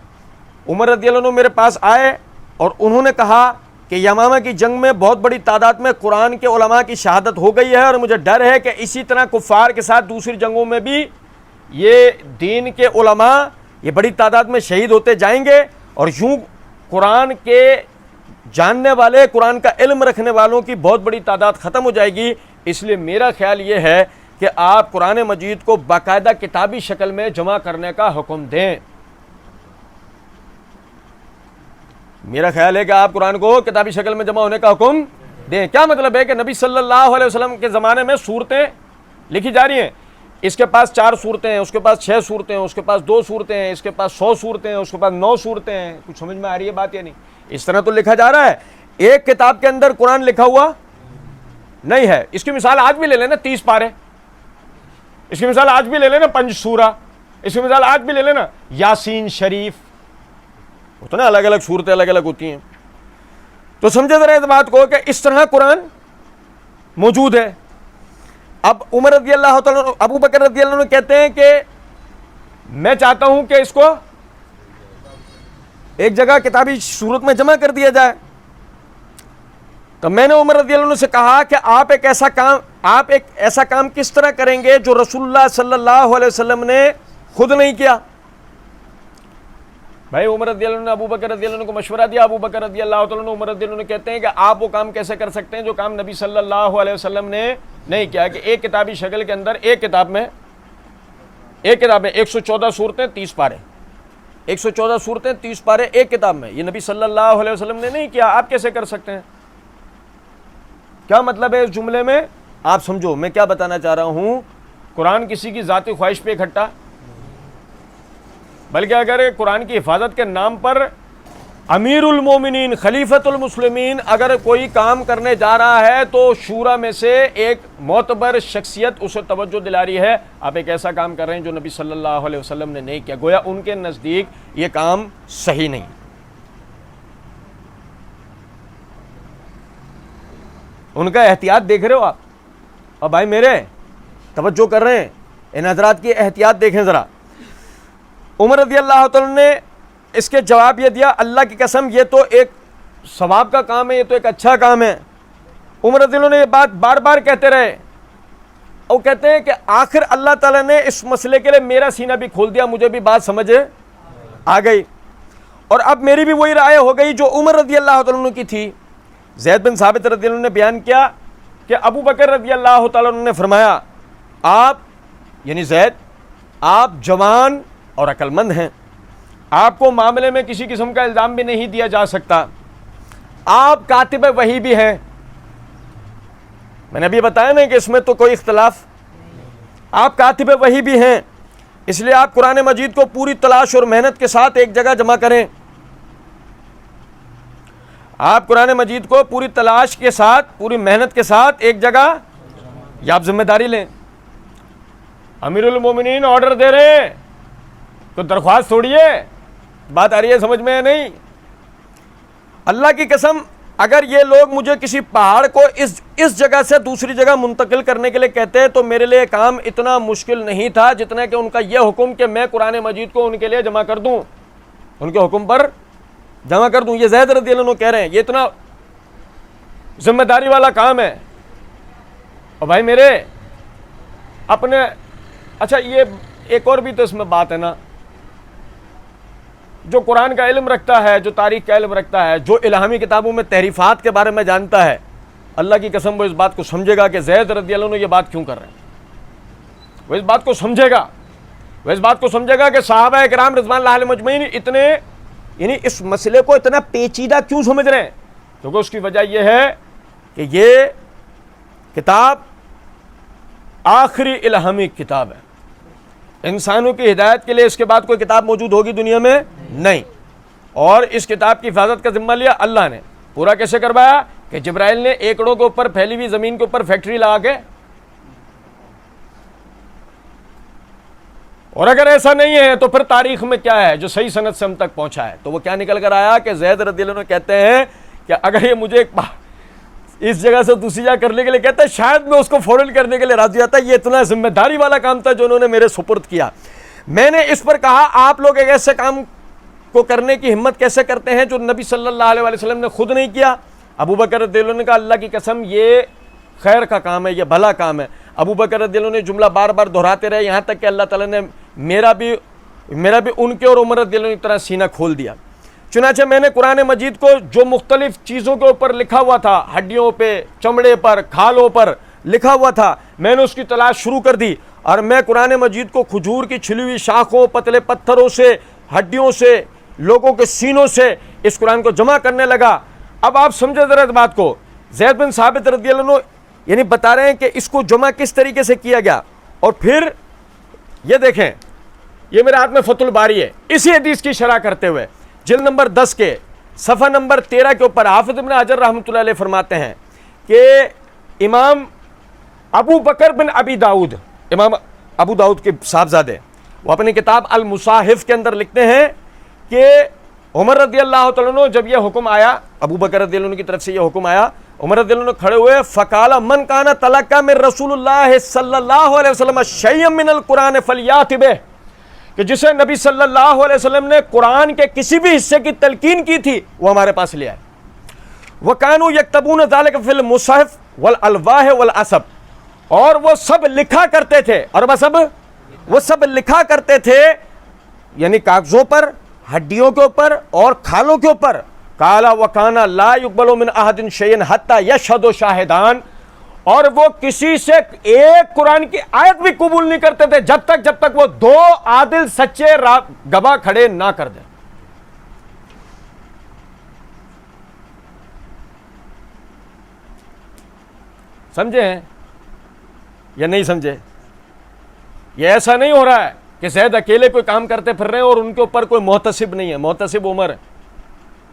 S2: عمر رضی اللہ عنہ میرے پاس آئے اور انہوں نے کہا کہ یمامہ کی جنگ میں بہت بڑی تعداد میں قرآن کے علماء کی شہادت ہو گئی ہے اور مجھے ڈر ہے کہ اسی طرح کفار کے ساتھ دوسری جنگوں میں بھی یہ دین کے علماء یہ بڑی تعداد میں شہید ہوتے جائیں گے اور یوں قرآن کے جاننے والے, قرآن کا علم رکھنے والوں کی بہت بڑی تعداد ختم ہو جائے گی. اس لیے میرا خیال یہ ہے کہ آپ قرآن مجید کو باقاعدہ کتابی شکل میں جمع کرنے کا حکم دیں. میرا خیال ہے کہ آپ قرآن کو کتابی شکل میں جمع ہونے کا حکم دیں. کیا مطلب ہے کہ نبی صلی اللہ علیہ وسلم کے زمانے میں صورتیں لکھی جا رہی ہیں, اس کے پاس 4 صورتیں ہیں, اس کے پاس 6 صورتیں ہیں, اس کے پاس 2 صورتیں ہیں, اس کے پاس 100 صورتیں ہیں, اس کے پاس 9 صورتیں ہیں. کچھ سمجھ میں آ رہی ہے بات یا نہیں؟ اس طرح تو لکھا جا رہا ہے. ایک کتاب کے اندر قرآن لکھا ہوا نہیں ہے. اس کی مثال آج بھی لے لینا 30 پارے, اس کی مثال آج بھی لے لینا 5 سورہ, اس کی مثال آج بھی لے لینا یاسین شریف. ہوتا نا الگ الگ صورتیں الگ الگ ہوتی ہیں. تو سمجھے ذرا اس بات کو کہ اس طرح قرآن موجود ہے. اب عمر رضی اللہ تعالیٰ ابو بکر رضی اللہ عنہ کہتے ہیں کہ میں چاہتا ہوں کہ اس کو ایک جگہ کتابی صورت میں جمع کر دیا جائے. تو میں نے عمر رضی اللہ عنہ سے کہا کہ آپ ایک ایسا کام کس طرح کریں گے جو رسول اللہ صلی اللہ علیہ وسلم نے خود نہیں کیا. بھائی عمر رضی اللہ عنہ نے ابو بکر رضی اللہ عنہ کو مشورہ دیا. ابو بکر رضی اللہ تعالیٰ عنہ عمر رضی اللہ عنہ کہتے ہیں کہ آپ وہ کام کیسے کر سکتے ہیں جو کام نبی صلی اللہ علیہ وسلم نے نہیں کیا, کہ ایک کتابی شکل کے اندر ایک کتاب میں 114 صورتیں 30 پارے, 114 صورتیں 30 پارے ایک کتاب میں, یہ نبی صلی اللہ علیہ وسلم نے نہیں کیا, آپ کیسے کر سکتے ہیں؟ کیا مطلب ہے اس جملے میں؟ آپ سمجھو میں کیا بتانا چاہ رہا ہوں. قرآن کسی کی ذاتی خواہش پہ اکٹھا, بلکہ اگر قرآن کی حفاظت کے نام پر امیر المومنین خلیفۃ المسلمین اگر کوئی کام کرنے جا رہا ہے تو شورا میں سے ایک معتبر شخصیت اسے توجہ دلا رہی ہے آپ ایک ایسا کام کر رہے ہیں جو نبی صلی اللہ علیہ وسلم نے نہیں کیا, گویا ان کے نزدیک یہ کام صحیح نہیں. ان کا احتیاط دیکھ رہے ہو آپ, اور بھائی میرے توجہ کر رہے ہیں, ان حضرات کی احتیاط دیکھیں ذرا. عمر رضی اللہ تعالیٰ نے اس کے جواب یہ دیا, اللہ کی قسم یہ تو ایک ثواب کا کام ہے, یہ تو ایک اچھا کام ہے. عمر رضی اللہ نے یہ بات بار بار کہتے رہے اور کہتے ہیں کہ آخر اللہ تعالیٰ نے اس مسئلے کے لیے میرا سینہ بھی کھول دیا, مجھے بھی بات سمجھ آ گئی, اور اب میری بھی وہی رائے ہو گئی جو عمر رضی اللہ تعالیٰ عنہ کی تھی. زید بن ثابت رضی اللہ عنہ نے بیان کیا کہ ابو بکر رضی اللہ تعالیٰ عنہ نے فرمایا آپ یعنی زید آپ جوان اور عقل مند ہیں, آپ کو معاملے میں کسی قسم کا الزام بھی نہیں دیا جا سکتا, آپ کاتب وحی بھی ہیں. میں نے ابھی بتایا نا کہ اس میں تو کوئی اختلاف, آپ کاتب وحی بھی ہیں, اس لیے آپ قرآن مجید کو پوری تلاش اور محنت کے ساتھ ایک جگہ جمع کریں. آپ قرآن مجید کو پوری تلاش کے ساتھ پوری محنت کے ساتھ ایک جگہ, یا آپ ذمہ داری لیں. امیر المومنین آرڈر دے رہے ہیں تو درخواست چھوڑیے, بات آ رہی ہے سمجھ میں یا نہیں؟ اللہ کی قسم اگر یہ لوگ مجھے کسی پہاڑ کو اس جگہ سے دوسری جگہ منتقل کرنے کے لیے کہتے تو میرے لیے کام اتنا مشکل نہیں تھا جتنا کہ ان کا یہ حکم کہ میں قرآن مجید کو ان کے لیے جمع کر دوں, ان کے حکم پر جمع کر دوں. یہ زید رضی اللہ عنہ کہہ رہے ہیں یہ اتنا ذمہ داری والا کام ہے. اور بھائی میرے اپنے اچھا یہ ایک اور بھی تو اس میں بات ہے نا, جو قرآن کا علم رکھتا ہے, جو تاریخ کا علم رکھتا ہے, جو الہامی کتابوں میں تحریفات کے بارے میں جانتا ہے, اللہ کی قسم وہ اس بات کو سمجھے گا کہ زید رضی اللہ عنہ یہ بات کیوں کر رہے ہیں. وہ اس بات کو سمجھے گا, وہ اس بات کو سمجھے گا کہ صحابہ کرام رضوان اللہ علیہم اجمعین اتنے یعنی اس مسئلے کو اتنا پیچیدہ کیوں سمجھ رہے ہیں, کیونکہ اس کی وجہ یہ ہے کہ یہ کتاب آخری الہامی کتاب ہے. انسانوں کی ہدایت کے لیے اس کے بعد کوئی کتاب موجود ہوگی دنیا میں؟ نہیں. اور اس کتاب کی حفاظت کا ذمہ لیا اللہ نے. پورا کیسے کروایا؟ کہ جبرائیل نے ایکڑوں کے اوپر پھیلی ہوئی زمین کے اوپر فیکٹری لگا کے. اور اگر ایسا نہیں ہے تو پھر تاریخ میں کیا ہے جو صحیح سند سے ہم تک پہنچا ہے؟ تو وہ کیا نکل کر آیا کہ زید رضی اللہ عنہ کہتے ہیں کہ اگر یہ مجھے اس جگہ سے دوسری جگہ کرنے کے لیے کہتا ہے شاید میں اس کو فوراً کرنے کے لیے راضی آتا. یہ اتنا ذمہ داری والا کام تھا جو انہوں نے میرے سپرد کیا. میں نے اس پر کہا آپ لوگ ایک ایسے کام کو کرنے کی ہمت کیسے کرتے ہیں جو نبی صلی اللہ علیہ وسلم نے خود نہیں کیا؟ ابو بکر رضی اللہ عنہ نے کہا اللہ کی قسم یہ خیر کا کام ہے، یہ بھلا کام ہے. ابو بکر رضی اللہ عنہ نے جملہ بار بار دہراتے رہے یہاں تک کہ اللہ تعالیٰ نے میرا بھی ان کے اور عمر رضی اللہ عنہ کی طرح سینہ کھول دیا. چنانچہ میں نے قرآن مجید کو جو مختلف چیزوں کے اوپر لکھا ہوا تھا، ہڈیوں پہ، چمڑے پر، کھالوں پر لکھا ہوا تھا، میں نے اس کی تلاش شروع کر دی اور میں قرآن مجید کو کھجور کی چھلی ہوئی شاخوں، پتلے پتھروں سے، ہڈیوں سے، لوگوں کے سینوں سے اس قرآن کو جمع کرنے لگا. اب آپ سمجھے ذرا اس بات کو. زید بن ثابت رضی اللہ عنہ یعنی بتا رہے ہیں کہ اس کو جمع کس طریقے سے کیا گیا. اور پھر یہ دیکھیں، یہ میرے ہاتھ میں فتح الباری ہے، اسی حدیث کی شرح کرتے ہوئے جلد نمبر 10 کے صفحہ نمبر 13 کے اوپر حافظ ابن حجر رحمۃ اللہ علیہ فرماتے ہیں کہ امام ابو بکر بن ابی داؤد، امام ابو داؤد کے صاحبزادے، وہ اپنی کتاب المصاحف کے اندر لکھتے ہیں کہ عمر رضی اللہ تعالیٰ عنہ جب یہ حکم آیا، ابو بکر رضی اللہ عنہ کی طرف سے یہ حکم آیا، عمر رضی اللہ عنہ کھڑے ہوئے فقال من کان تلقى من رسول اللہ صلی اللہ علیہ وسلم شیئا من القرآن فلیات بہ، کہ جسے نبی صلی اللہ علیہ وسلم نے قرآن کے کسی بھی حصے کی تلقین کی تھی وہ ہمارے پاس لے آئے. وَكَانُوا يَكْتَبُونَ ذَلِكَ فِي الْمُصَحَفِ وَالْأَلْوَاحِ وَالْعَصَبِ، اور وہ سب لکھا کرتے تھے، اور وہ سب لکھا کرتے تھے یعنی کاغذوں پر، ہڈیوں کے اوپر اور کھالوں کے اوپر. قَالَ وَكَانَ لَا يُقْبَلُ مِنْ أَحَدٍ شَيْءٍ حَتَّى يَشْهَدُ شَاهِدَانِ، اور وہ کسی سے ایک قرآن کی آیت بھی قبول نہیں کرتے تھے جب تک وہ دو عادل سچے گواہ کھڑے نہ کر دیں. سمجھے ہیں یا نہیں سمجھے؟ یہ ایسا نہیں ہو رہا ہے کہ زید اکیلے کوئی کام کرتے پھر رہے ہیں اور ان کے اوپر کوئی محتسب نہیں ہے، محتسب عمر ہے.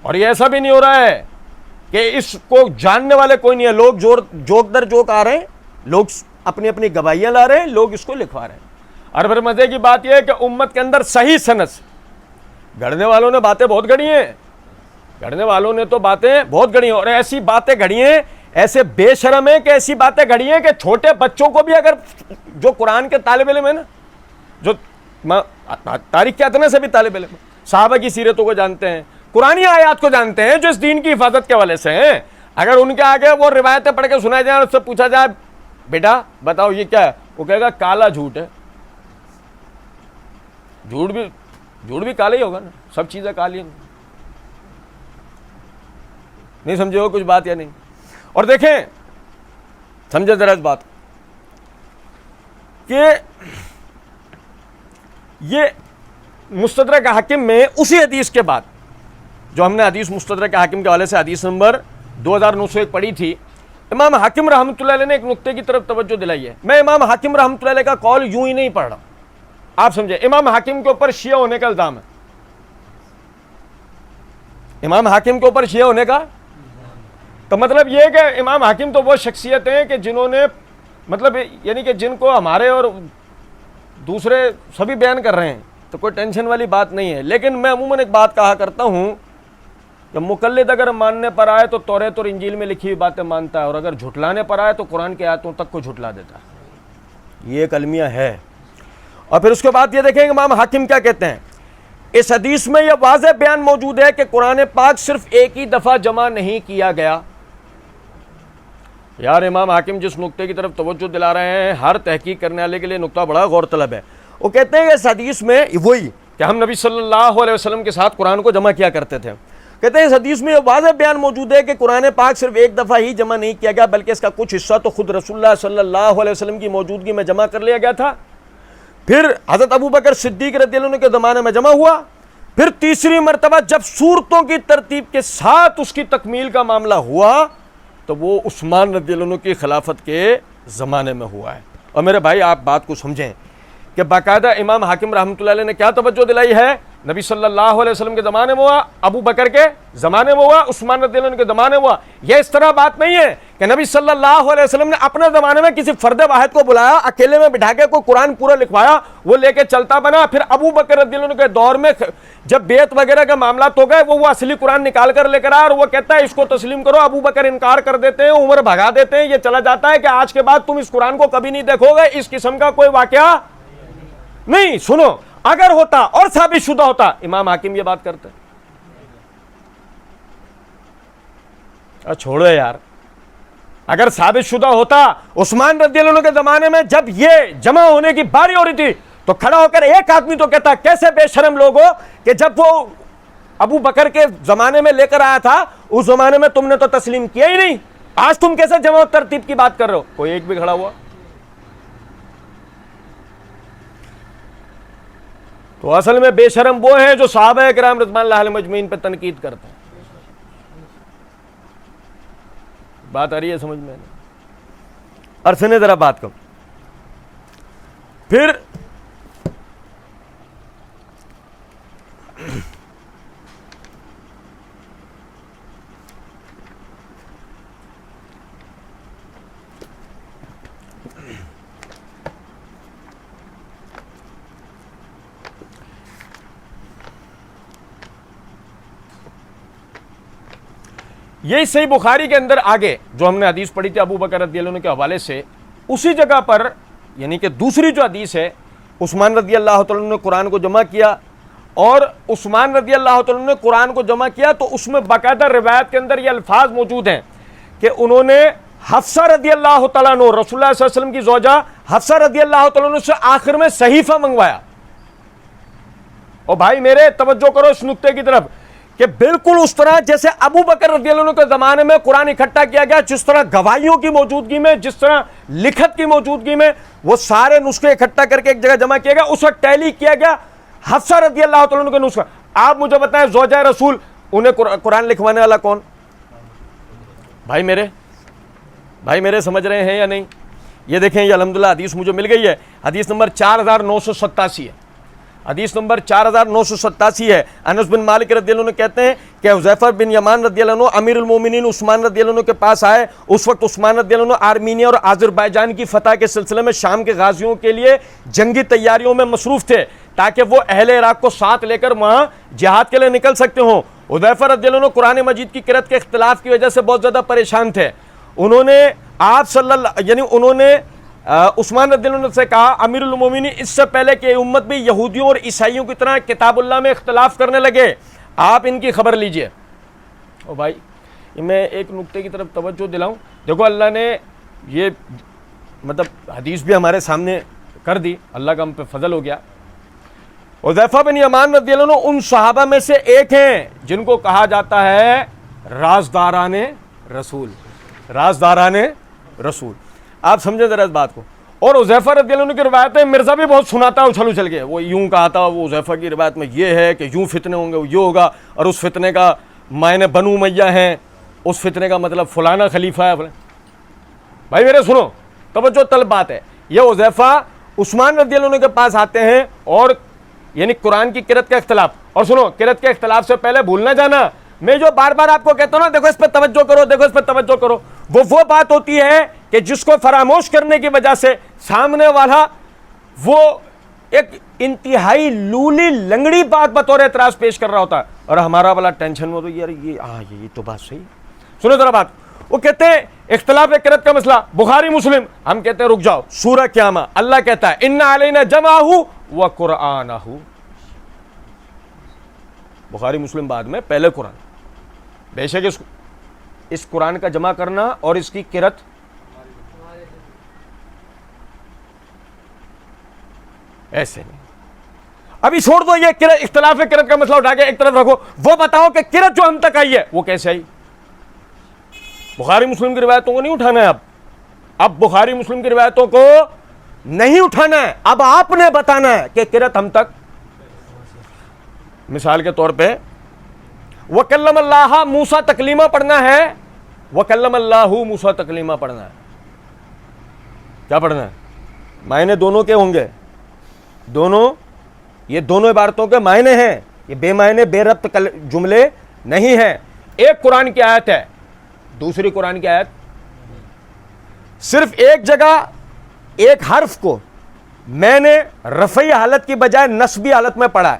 S2: اور یہ ایسا بھی نہیں ہو رہا ہے کہ اس کو جاننے والے کوئی نہیں ہے، لوگ جوک در جوک آ رہے ہیں، لوگ اپنی اپنی گواہیاں لا رہے ہیں، لوگ اس کو لکھوا رہے ہیں. اور پھر مزے کی بات یہ ہے کہ امت کے اندر صحیح سند گھڑنے والوں نے باتیں بہت گھڑی ہیں، گھڑنے والوں نے تو باتیں بہت گھڑی ہیں، اور ایسی باتیں گھڑی ہیں، ایسے بے شرم ہیں کہ ایسی باتیں گھڑی ہیں کہ چھوٹے بچوں کو بھی اگر جو قرآن کے طالب علم ہیں نا، جو تاریخ کے اتنے سے بھی طالب علم ہیں، صحابہ کی سیرتوں کو جانتے ہیں، قرآنی آیات کو جانتے ہیں جو اس دین کی حفاظت کے حوالے سے ہیں، اگر ان کے آگے وہ روایتیں پڑھ کے سنائی جائیں اور اس سے پوچھا جائے بیٹا بتاؤ یہ کیا ہے، وہ کہے گا کالا جھوٹ ہے. جھوٹ بھی کالا ہی ہوگا نا، سب چیزیں کالی ہیں. نہیں سمجھے ہو کچھ بات یا نہیں؟ اور دیکھیں سمجھے ذرا اس بات کہ یہ مستدرک حاکم میں اسی حدیث کے بعد جو ہم نے حدیث مستدرک حاکم کے حوالے سے حدیث نمبر 2901 پڑھی تھی، امام حاکم رحمۃ اللہ علیہ نے ایک نقطے کی طرف توجہ دلائی ہے. میں امام حاکم رحمۃ اللہ علیہ کا قول یوں ہی نہیں پڑھ رہا، آپ سمجھے. امام حاکم کے اوپر شیعہ ہونے کا الزام ہے، امام حاکم کے اوپر شیعہ ہونے کا تو مطلب یہ کہ امام حاکم تو وہ شخصیت ہیں کہ جنہوں نے مطلب یعنی کہ جن کو ہمارے اور دوسرے سبھی بیان کر رہے ہیں، تو کوئی ٹینشن والی بات نہیں ہے. لیکن میں عموماً ایک بات کہا کرتا ہوں کہ مقلد اگر ماننے پر آئے تو توریت اور انجیل میں لکھی ہوئی باتیں مانتا ہے، اور اگر جھٹلانے پر آئے تو قرآن کی آیتوں تک کو جھٹلا دیتا ہے. یہ ایک المیہ ہے. اور پھر اس کے بعد یہ دیکھیں کہ امام حاکم کیا کہتے ہیں. اس حدیث میں یہ واضح بیان موجود ہے کہ قرآن پاک صرف ایک ہی دفعہ جمع نہیں کیا گیا. یار امام حاکم جس نقطے کی طرف توجہ دلا رہے ہیں، ہر تحقیق کرنے والے کے لیے نقطہ بڑا غور طلب ہے. وہ کہتے ہیں کہ اس حدیث میں وہی کہ ہم نبی صلی اللہ علیہ وسلم کے ساتھ قرآن کو جمع کیا کرتے تھے. کہتے ہیں اس حدیث میں یہ واضح بیان موجود ہے کہ قرآن پاک صرف ایک دفعہ ہی جمع نہیں کیا گیا، بلکہ اس کا کچھ حصہ تو خود رسول اللہ صلی اللہ علیہ وسلم کی موجودگی میں جمع کر لیا گیا تھا، پھر حضرت ابو بکر صدیق رضی اللہ عنہ کے زمانے میں جمع ہوا، پھر تیسری مرتبہ جب صورتوں کی ترتیب کے ساتھ اس کی تکمیل کا معاملہ ہوا تو وہ عثمان رضی اللہ عنہ کی خلافت کے زمانے میں ہوا ہے. اور میرے بھائی آپ بات کو سمجھیں کہ باقاعدہ امام حاکم رحمۃ اللہ علیہ نے کیا توجہ دلائی ہے؟ نبی صلی اللہ علیہ وسلم کے زمانے میں ہوا، ابو بکر کے زمانے میں ہوا، عثمان رضی اللہ عنہ کے زمانے میں ہوا۔ یہ اس طرح بات نہیں ہے کہ نبی صلی اللہ علیہ وسلم نے اپنے زمانے میں کسی فرد واحد کو بلایا، اکیلے میں بٹھا کے کوئی قرآن پورا لکھوایا، وہ لے کے چلتا بنا، پھر ابو بکر رضی اللہ عنہ کے دور میں جب بیعت وغیرہ کے معاملات ہو گئے، وہ اصلی قرآن نکال کر لے کر آیا اور وہ کہتا ہے اس کو تسلیم کرو، ابو بکر انکار کر دیتے ہیں، عمر بھگا دیتے ہیں، یہ چلا جاتا ہے کہ آج کے بعد تم اس قرآن کو کبھی نہیں دیکھو گے۔ اس قسم کا کوئی واقعہ نہیں۔ سنو، اگر ہوتا اور ثابت شدہ ہوتا، امام حاکم یہ بات کرتے۔ چھوڑو یار، اگر ثابت شدہ ہوتا عثمان رضی اللہ عنہ کے زمانے میں جب یہ جمع ہونے کی باری ہو رہی تھی تو کھڑا ہو کر ایک آدمی تو کہتا کیسے بے شرم لوگ ہو کہ جب وہ ابو بکر کے زمانے میں لے کر آیا تھا اس زمانے میں تم نے تو تسلیم کیا ہی نہیں، آج تم کیسے جمع ترتیب کی بات کر رہے ہو؟ کوئی ایک بھی کھڑا ہوا؟ تو اصل میں بے شرم وہ ہیں جو صحابہ کرام رضوان اللہ علیہم اجمعین پہ تنقید کرتے ہیں۔ بات آ رہی ہے سمجھ میں؟ اور سنیں ذرا بات کو، پھر یہی صحیح بخاری کے اندر آگے جو ہم نے حدیث پڑھی تھی ابو بکر رضی اللہ عنہ کے حوالے سے، اسی جگہ پر یعنی کہ دوسری جو حدیث ہے، عثمان رضی اللہ تعالیٰ نے قرآن کو جمع کیا، اور عثمان رضی اللہ تعالیٰ نے قرآن کو جمع کیا تو اس میں باقاعدہ روایت کے اندر یہ الفاظ موجود ہیں کہ انہوں نے حفصہ رضی اللہ تعالیٰ عنہ، رسول اللہ صلی اللہ علیہ وسلم کی زوجہ حفصہ رضی اللہ تعالیٰ عنہ سے آخر میں صحیفہ منگوایا۔ اور بھائی میرے توجہ کرو اس نقطے کی طرف کہ بالکل اس طرح جیسے ابو بکر رضی اللہ عنہ کے زمانے میں قرآن اکٹھا کیا گیا، جس طرح گواہیوں کی موجودگی میں، جس طرح لکھت کی موجودگی میں وہ سارے نسخے اکٹھا کر کے ایک جگہ جمع کیا گیا، اس وقت ٹیلی کیا گیا حفصہ رضی اللہ تعالیٰ عنہ کا نسخہ۔ آپ مجھے بتائیں زوجہ رسول انہیں قرآن لکھوانے والا کون؟ بھائی میرے سمجھ رہے ہیں یا نہیں؟ یہ دیکھیں، یہ الحمدللہ حدیث مجھے مل گئی ہے، حدیث نمبر 4987 ہے، حدیث نمبر 4987 ہے۔ انس بن مالک رضی اللہ عنہ کہتے ہیں کہ حذیفہ بن یمان رضی اللہ عنہ امیر المومنین عثمان رضی اللہ عنہ کے پاس آئے، اس وقت عثمان رضی اللہ عنہ آرمینیا اور آذربائیجان کی فتح کے سلسلے میں شام کے غازیوں کے لیے جنگی تیاریوں میں مصروف تھے تاکہ وہ اہل عراق کو ساتھ لے کر وہاں جہاد کے لیے نکل سکتے ہوں۔ حذیفہ رضی اللہ عنہ قرآن مجید کی قرأت کے اختلاف کی وجہ سے بہت زیادہ پریشان تھے۔ انہوں نے عثمان رضی اللہ عنہ سے کہا امیر المومنین اس سے پہلے کہ امت بھی یہودیوں اور عیسائیوں کی طرح کتاب اللہ میں اختلاف کرنے لگے، آپ ان کی خبر لیجئے۔ او بھائی میں ایک نقطے کی طرف توجہ دلاؤں، دیکھو اللہ نے یہ مطلب حدیث بھی ہمارے سامنے کر دی، اللہ کا ہم پہ فضل ہو گیا۔ حذیفہ بن یمان رضی اللہ عنہ ان صحابہ میں سے ایک ہیں جن کو کہا جاتا ہے رازداران رسول، رازداران رسول۔ آپ سمجھیں ذرا اس بات کو۔ اور حذیفہ رضی اللہ عنہ کی روایتیں مرزا بھی بہت سناتا ہے اچھل اچھل کے، وہ یوں کہا تھا، وہ حذیفہ کی روایت میں یہ ہے کہ یوں فتنے ہوں گے، وہ یہ ہوگا، اور اس فتنے کا معنی بنو امیہ ہیں، اس فتنے کا مطلب فلانا خلیفہ ہے۔ بھائی میرے سنو، توجہ طلب بات ہے، یہ حذیفہ عثمان رضی اللہ عنہ کے پاس آتے ہیں اور یعنی قرآن کی قرأت کا اختلاف، اور سنو قرأت کے اختلاف سے پہلے بھول نہ جانا، میں جو بار بار آپ کو کہتا ہوں نا، دیکھو اس پہ توجہ کرو، دیکھو اس پہ توجہ کرو، وہ بات ہوتی ہے کہ جس کو فراموش کرنے کی وجہ سے سامنے والا وہ ایک انتہائی لولی لنگڑی بات بطور اعتراض پیش کر رہا ہوتا ہے، اور ہمارا والا ٹینشن میں تو یار یہ تو بات صحیح۔ سنو ذرا بات، وہ کہتے ہیں اختلاف قرأت کا مسئلہ بخاری مسلم، ہم کہتے ہیں رک جاؤ، سورہ قیامہ اللہ کہتا ہے ان علینا جمعہ و قرآنہ، بخاری مسلم بعد میں، پہلے قرآن۔ بے شک اس قرآن کا جمع کرنا اور اس کی قرأت ایسے نہیں۔ ابھی چھوڑ دو یہ اختلاف قرأت کا مسئلہ اٹھا کے ایک طرف رکھو، وہ بتاؤ کہ قرأت جو ہم تک آئی ہے وہ کیسے آئی؟ بخاری مسلم کی روایتوں کو نہیں اٹھانا ہے، اب بخاری مسلم کی روایتوں کو نہیں اٹھانا ہے، اب آپ نے بتانا ہے کہ قرأت ہم تک۔ مثال کے طور پہ وَكَلَّمَ اللَّهَ موسیٰ تکلیمہ پڑھنا ہے، وَكَلَّمَ اللَّهُ موسیٰ تکلیمہ پڑھنا ہے، کیا پڑھنا ہے؟ معنی دونوں کے ہوں گے، دونوں یہ دونوں عبارتوں کے معنی ہیں، یہ بے معنی بے ربط جملے نہیں ہیں. ایک قرآن کی آیت ہے، دوسری قرآن کی آیت. صرف ایک جگہ ایک حرف کو میں نے رفعی حالت کی بجائے نصبی حالت میں پڑھا ہے.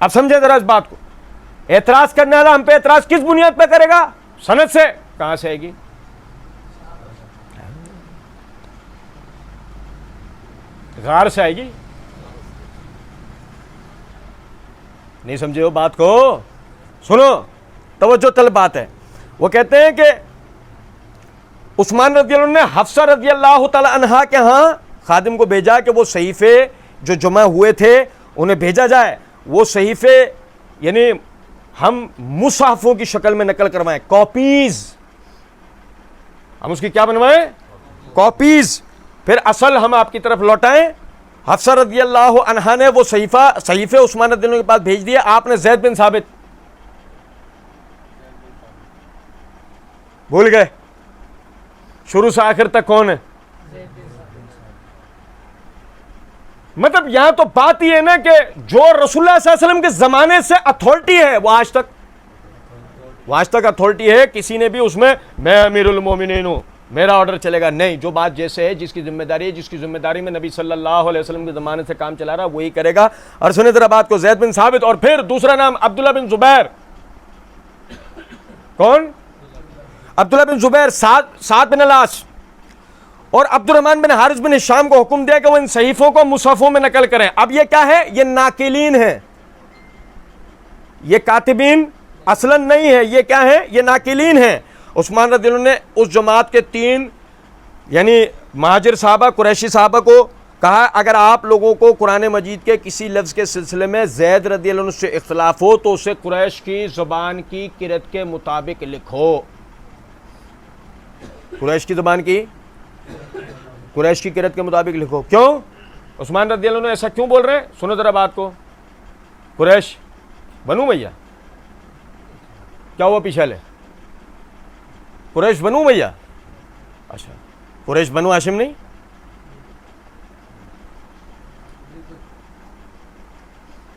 S2: اب سمجھیں ذرا اس بات کو. اعتراض کرنے والا ہم پہ اعتراض کس بنیاد پہ کرے گا؟ سند سے. کہاں سے آئے گی؟ غار سے آئے گی. نہیں سمجھے ہو بات کو؟ سنو، توجہ طلب بات ہے. وہ کہتے ہیں کہ عثمان رضی اللہ عنہ نے حفصہ رضی اللہ تعالی عنہا کے ہاں خادم کو بھیجا کہ وہ صحیفے جو جمع ہوئے تھے انہیں بھیجا جائے. وہ صحیفے یعنی ہم مصحفوں کی شکل میں نقل کروائیں، کاپیز. ہم اس کی کیا بنوائیں؟ کاپیز. پھر اصل ہم آپ کی طرف لوٹائیں. حفصہ رضی اللہ عنہا نے وہ صحیفے عثمان رضی اللہ عنہ کے پاس بھیج دیا. آپ نے زید بن ثابت بھول گئے. شروع سے آخر تک کون ہے؟ مطلب یہاں تو بات یہ ہے نا کہ جو رسول اللہ صلی اللہ علیہ وسلم کے زمانے سے اتھارٹی ہے وہ آج تک اتھارٹی ہے. کسی نے بھی اس میں امیر المومنین ہوں، میرا آرڈر چلے گا نہیں. جو بات جیسے ہے، جس کی ذمہ داری ہے، جس کی ذمہ داری میں نبی صلی اللہ علیہ وسلم کے زمانے سے کام چلا رہا وہی کرے گا. اور سنیں ذرا بات کو. زید بن ثابت اور پھر دوسرا نام عبداللہ بن زبیر. کون؟ عبداللہ بن زبیر. سعد بن العاص اور عبد الرحمن بن حارث بن ہشام کو حکم دیا کہ وہ ان صحیفوں کو مصحفوں میں نقل کریں. اب یہ کیا ہے؟ یہ ناقلین ہیں، یہ کاتبین اصلاً نہیں ہے. یہ کیا ہے؟ یہ ناقلین ہیں. عثمان رضی اللہ عنہ نے اس جماعت کے 3 یعنی مہاجر صحابہ، قریشی صحابہ کو کہا اگر آپ لوگوں کو قرآن مجید کے کسی لفظ کے سلسلے میں زید رضی اللہ عنہ سے اختلاف ہو تو اسے قریش کی زبان کی قرأت کے مطابق لکھو. قریش کی زبان کی، قریش کی قرأت کے مطابق لکھو. کیوں عثمان رضی اللہ عنہ ایسا کیوں بول رہے ہیں؟ سنو ذرا بات کو. قریش بنو بھیا کیا ہوا؟ پیچھے لے. قریش بنو بھیا. اچھا قریش بنو ہاشم نہیں؟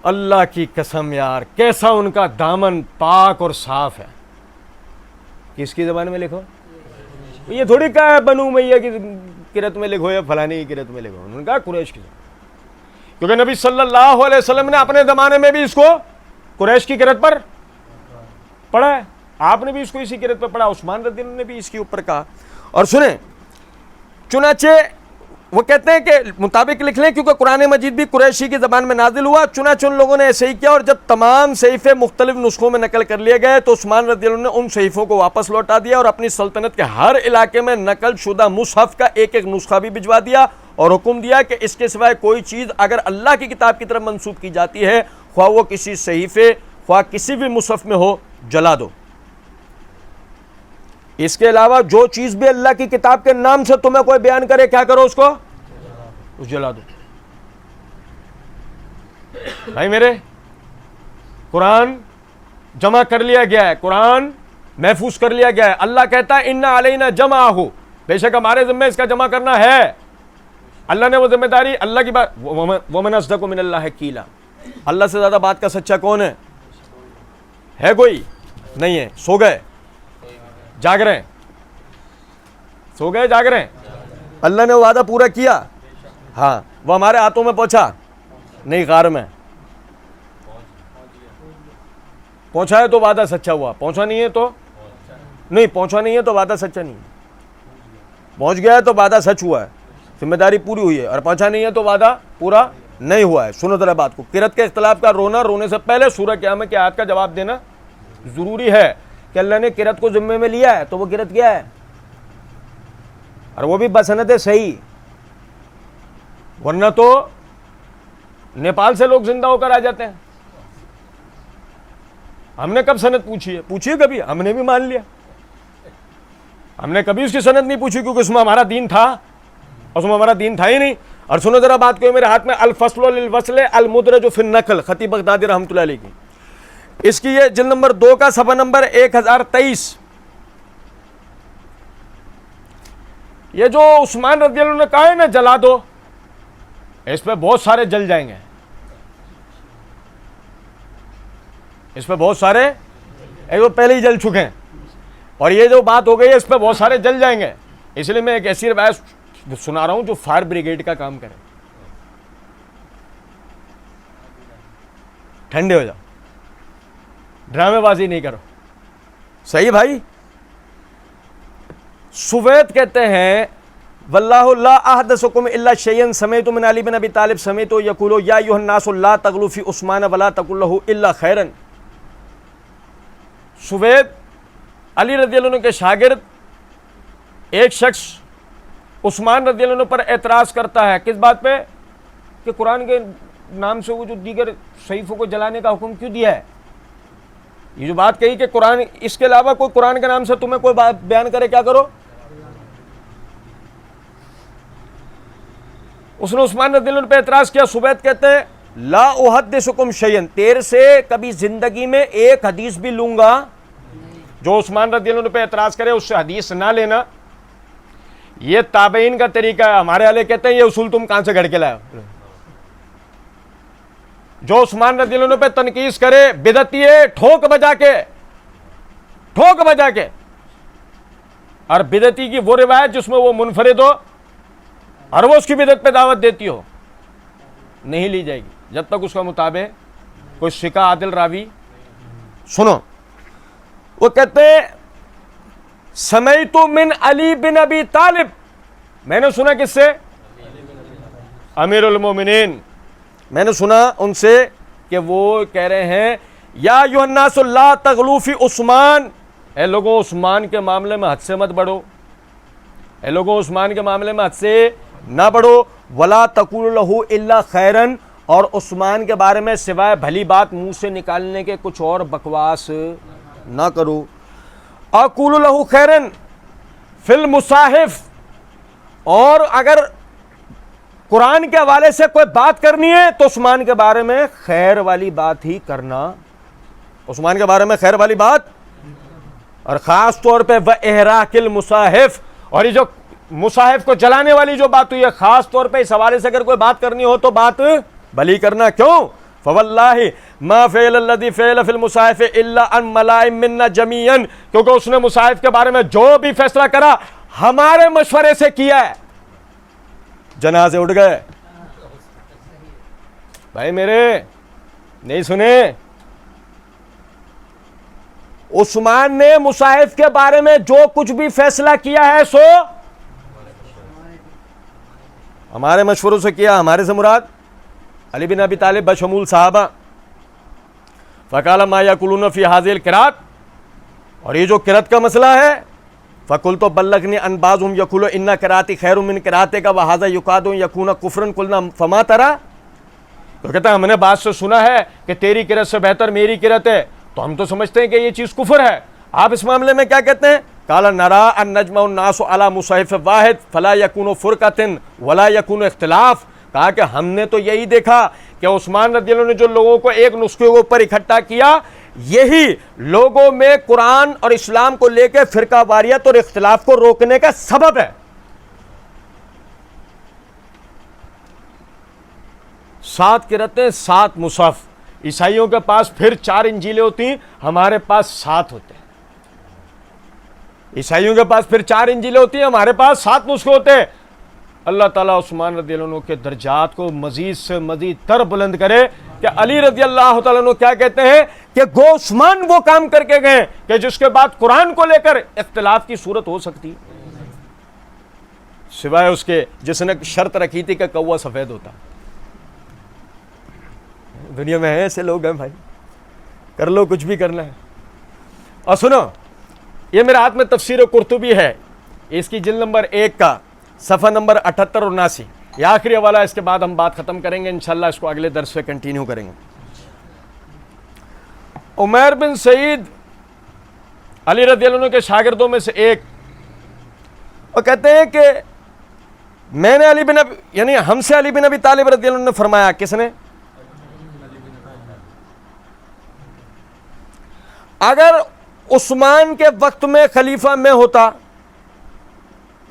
S2: اللہ کی قسم یار کیسا ان کا دامن پاک اور صاف ہے. کس کی زبان میں لکھو؟ یہ تھوڑی کہا ہے بنو امیہ کی قرأت میں لکھو یا فلانی کی قرأت میں لکھو. انہوں نے کہا قریش کی زبان، کیونکہ نبی صلی اللہ علیہ وسلم نے اپنے زمانے میں بھی اس کو قریش کی قرأت پر پڑھا ہے. آپ نے بھی اس کو اسی قرأت پر پڑھا. عثمان رضی اللہ عنہ نے بھی اس کے اوپر کہا. اور سنیں، چنانچہ وہ کہتے ہیں کہ مطابق لکھ لیں کیونکہ قرآن مجید بھی قریشی کی زبان میں نازل ہوا. چنانچہ ان لوگوں نے ایسے ہی کیا اور جب تمام صحیفے مختلف نسخوں میں نقل کر لیے گئے تو عثمان رضی اللہ عنہ نے ان صحیفوں کو واپس لوٹا دیا اور اپنی سلطنت کے ہر علاقے میں نقل شدہ مصحف کا ایک ایک نسخہ بھی بھجوا دیا اور حکم دیا کہ اس کے سوائے کوئی چیز اگر اللہ کی کتاب کی طرف منسوب کی جاتی ہے، خواہ وہ کسی صحیفے خواہ کسی بھی مصحف میں ہو، جلا دو. اس کے علاوہ جو چیز بھی اللہ کی کتاب کے نام سے تمہیں کوئی بیان کرے، کیا کرو؟ اس کو جلا دو. بھائی میرے، قرآن جمع کر لیا گیا ہے، قرآن محفوظ کر لیا گیا ہے. اللہ کہتا ہے اِنَّ عَلَيْنَا جَمْعَهُ، بے شک ہمارے ذمہ اس کا جمع کرنا ہے. اللہ نے وہ ذمہ داری، اللہ کی بات. وَمَنْ أَصْدَقُ مِنَ اللَّهِ قِيلًا، اللہ سے زیادہ بات کا سچا کون ہے کوئی نہیں ہے. سو گئے جاگ رہے ہیں، سو گئے جاگ رہے ہیں. اللہ نے وعدہ پورا کیا. ہاں وہ ہمارے ہاتھوں میں پہنچا نہیں، غار میں پہنچا ہے تو وعدہ سچا ہوا، پہنچا نہیں ہے تو نہیں، پہنچا نہیں ہے تو وعدہ سچا نہیں ہے. پہنچ گیا ہے تو وعدہ سچ ہوا ہے، ذمہ داری پوری ہوئی ہے. اور پہنچا نہیں ہے تو وعدہ پورا نہیں ہوا ہے. سنو ذرا بات کو. قرأت کے اختلاف کا رونے سے پہلے سورہ قیامت کی آیت کا جواب دینا ضروری ہے کہ اللہ نے قرأت کو ذمے میں لیا ہے تو وہ قرأت کیا ہے، اور وہ بھی بسند صحیح. ورنہ تو نیپال سے لوگ زندہ ہو کر آ جاتے ہیں. ہم نے کب سند پوچھی ہے کبھی؟ ہم نے بھی مان لیا. ہم نے کبھی اس کی سند نہیں پوچھی کیونکہ اس میں ہمارا دین تھا، اس میں ہمارا دین تھا ہی نہیں. اور سنو ذرا بات کو، میرے ہاتھ میں الفصل للوصل المدرج فی النقل، خطیب بغدادی رحمۃ اللہ علیہ کی، اس کی یہ جلد نمبر 2 کا صفحہ نمبر 1023. یہ جو عثمان رضی اللہ عنہ نے کہا ہے نا جلا دو، اس پہ بہت سارے جل جائیں گے، اس پہ بہت سارے ایک تو پہلے ہی جل چکے ہیں، اور یہ جو بات ہو گئی ہے اس پہ بہت سارے جل جائیں گے. اس لیے میں ایک ایسی روایت سنا رہا ہوں جو فائر بریگیڈ کا کام کرے. ٹھنڈے ہو جاؤ، ڈرامے بازی نہیں کرو. صحیح بھائی. سوید کہتے ہیں واللہ لا احدثکم الا شیئا سمعت من علی بن ابی طالب سمعت یقول یا ایھا الناس لا تغلوا فی عثمان ولا تقل له الا خیرا. سوید علی رضی اللہ عنہ کے شاگرد، ایک شخص عثمان رضی اللہ عنہ پر اعتراض کرتا ہے. کس بات پہ؟ کہ قرآن کے نام سے وہ جو دیگر صحیفوں کو جلانے کا حکم کیوں دیا ہے. یہ جو بات کہی کہ قرآن، اس کے علاوہ کوئی قرآن کے نام سے تمہیں کوئی بات بیان کرے کیا کرو. اس نے عثمان رضی اللہ عنہ پہ اعتراض کیا. سوید کہتے ہیں لا احدثکم شیئا، تیرے سے کبھی زندگی میں ایک حدیث بھی لوں گا. جو عثمان رضی اللہ عنہ پہ اعتراض کرے اس سے حدیث نہ لینا. یہ تابعین کا طریقہ ہے. ہمارے والے کہتے ہیں یہ اصول تم کہاں سے گھڑ کے لائے ہو. جو عثمان رضی اللہ عنہ پہ تنقید کرے بدعتی ہے، ٹھوک بجا کے. اور بدعتی کی وہ روایت جس میں وہ منفرد ہو اور وہ اس کی بدعت پہ دعوت دیتی ہو نہیں لی جائے گی جب تک اس کا مطابق کوئی ثقہ عادل راوی. سنو، وہ کہتے ہیں سمعت من علی بن ابی طالب، میں نے سنا کس سے؟ امیر المومنین. میں نے سنا ان سے کہ وہ کہہ رہے ہیں یا ایھا الناس لا تغلوا فی عثمان، اے لوگوں عثمان کے معاملے میں حد سے مت بڑھو، اے لوگوں عثمان کے معاملے میں حد سے نہ بڑھو. ولا تقولوا له الا خیرا، اور عثمان کے بارے میں سوائے بھلی بات منہ سے نکالنے کے کچھ اور بکواس نہ کرو. اقول له خیرا فی المصاحف، اور اگر قرآن کے حوالے سے کوئی بات کرنی ہے تو عثمان کے بارے میں خیر والی بات ہی کرنا. عثمان کے بارے میں خیر والی بات، اور خاص طور پہ وَإِحْرَاقِ الْمُصَاحِف، اور یہ جو مصاحف کو جلانے والی جو بات ہوئی ہے خاص طور پہ اس حوالے سے اگر کوئی بات کرنی ہو تو بات بھلی کرنا. کیوں؟ فواللہ ما فعل الذی فعل فی المصاحف الا ان ملائم منا جمیعا، کیونکہ اس نے مصاحف کے بارے میں جو بھی فیصلہ کرا ہمارے مشورے سے کیا ہے. جنازے اٹھ گئے. بھائی میرے نہیں سنے؟ عثمان نے مصاحف کے بارے میں جو کچھ بھی فیصلہ کیا ہے سو ہمارے مشوروں سے کیا. ہمارے سے مراد علی بن ابی طالب بشمول صحابہ. فقال ما یقولون فی هذه القراءۃ، اور یہ جو قرات کا مسئلہ ہے فقلت بلغنی ان بعضهم یقول ان قراءتی خیر من قراءتک وهذا یکاد یکون کفرا. قلنا فما ترى، تو کہتا ہے ہم نے بات سے سنا ہے کہ تیری قرات سے بہتر میری قرات ہے، تو ہم تو سمجھتے ہیں کہ یہ چیز کفر ہے. آپ اس معاملے میں کیا کہتے ہیں؟ قال نرى ان نجمع الناس على مصحف واحد فلا يكون فرقة ولا يكون اختلاف. کہا کہ ہم نے تو یہی دیکھا کہ عثمان رضی اللہ عنہ نے جو لوگوں کو ایک نسخے کے اوپر اکٹھا کیا، یہی لوگوں میں قرآن اور اسلام کو لے کے فرقہ واریت اور اختلاف کو روکنے کا سبب ہے. 7 قرأتیں 7 مصحف. عیسائیوں کے پاس پھر 4 انجیلیں ہوتی ہیں، ہمارے پاس 7 ہوتے ہیں. عیسائیوں کے پاس پھر 4 انجیلیں ہوتی ہیں، ہمارے پاس 7 نسخے ہوتے ہیں. اللہ تعالیٰ عثمان رضی اللہ عنہ کے درجات کو مزید سے مزید تر بلند کرے کہ علی رضی اللہ تعالیٰ عنہ کیا کہتے ہیں کہ گو عثمان وہ کام کر کے گئے کہ جس کے بعد قرآن کو لے کر اختلاف کی صورت ہو سکتی سوائے اس کے جس نے شرط رکھی تھی کہ کوا سفید ہوتا. دنیا میں ہیں ایسے لوگ ہیں بھائی، کر لو کچھ بھی کرنا ہے. اور سنو، یہ میرے ہاتھ میں تفسیر قرطبی ہے، اس کی جلد نمبر 1 کا صفحہ نمبر 78 اور 79. یہ آخری حوالہ، اس کے بعد ہم بات ختم کریں گے انشاءاللہ، اس کو اگلے درس پہ کنٹینیو کریں گے. عمیر بن سعید علی رضی اللہ عنہ کے شاگردوں میں سے ایک، وہ کہتے ہیں کہ میں نے علی بن ابی، یعنی ہم سے علی بن ابی طالب رضی اللہ عنہ نے فرمایا. کس نے؟ اگر عثمان کے وقت میں خلیفہ میں ہوتا،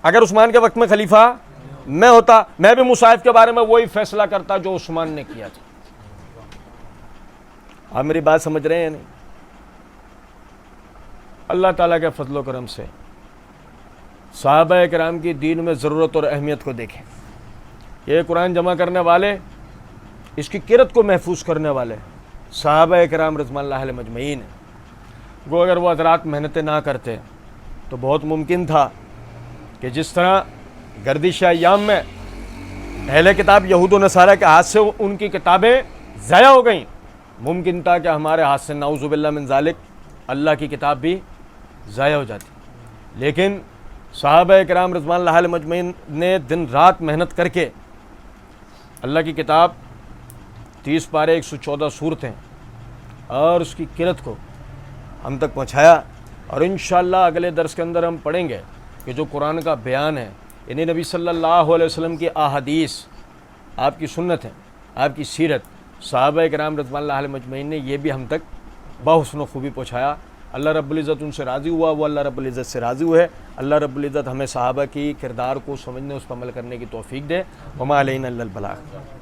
S2: اگر عثمان کے وقت میں خلیفہ میں ہوتا میں بھی مصاحف کے بارے میں وہی فیصلہ کرتا جو عثمان نے کیا تھا. آپ میری بات سمجھ رہے ہیں نہیں؟ اللہ تعالیٰ کے فضل و کرم سے صحابہ کرام کی دین میں ضرورت اور اہمیت کو دیکھیں. یہ قرآن جمع کرنے والے، اس کی قرت کو محفوظ کرنے والے صحابہ کرام رضوان اللہ علیہ مجمعین ہیں. وہ اگر وہ حضرات محنتیں نہ کرتے تو بہت ممکن تھا کہ جس طرح گردش ایام میں اہل کتاب یہود و نصارہ کے ہاتھ سے ان کی کتابیں ضائع ہو گئیں، ممکن تھا کہ ہمارے ہاتھ سے نعوذ باللہ من ذالک اللہ کی کتاب بھی ضائع ہو جاتی. لیکن صحابہ کرام رضوان اللہ علیہ مجمعین نے دن رات محنت کر کے اللہ کی کتاب 30 پارے 114 سورتیں اور اس کی قرت کو ہم تک پہنچایا. اور انشاءاللہ اگلے درس کے اندر ہم پڑھیں گے کہ جو قرآن کا بیان ہے، یعنی نبی صلی اللہ علیہ وسلم کی احادیث، آپ کی سنت ہے، آپ کی سیرت، صحابہ کرام رضوان اللہ علیہ مجمعین نے یہ بھی ہم تک بحسن و خوبی پہنچایا. اللہ رب العزت ان سے راضی ہوا، وہ اللہ رب العزت سے راضی ہوئے. اللہ رب العزت ہمیں صحابہ کی کردار کو سمجھنے، اس پر عمل کرنے کی توفیق دے. وما علینا الا البلاغ.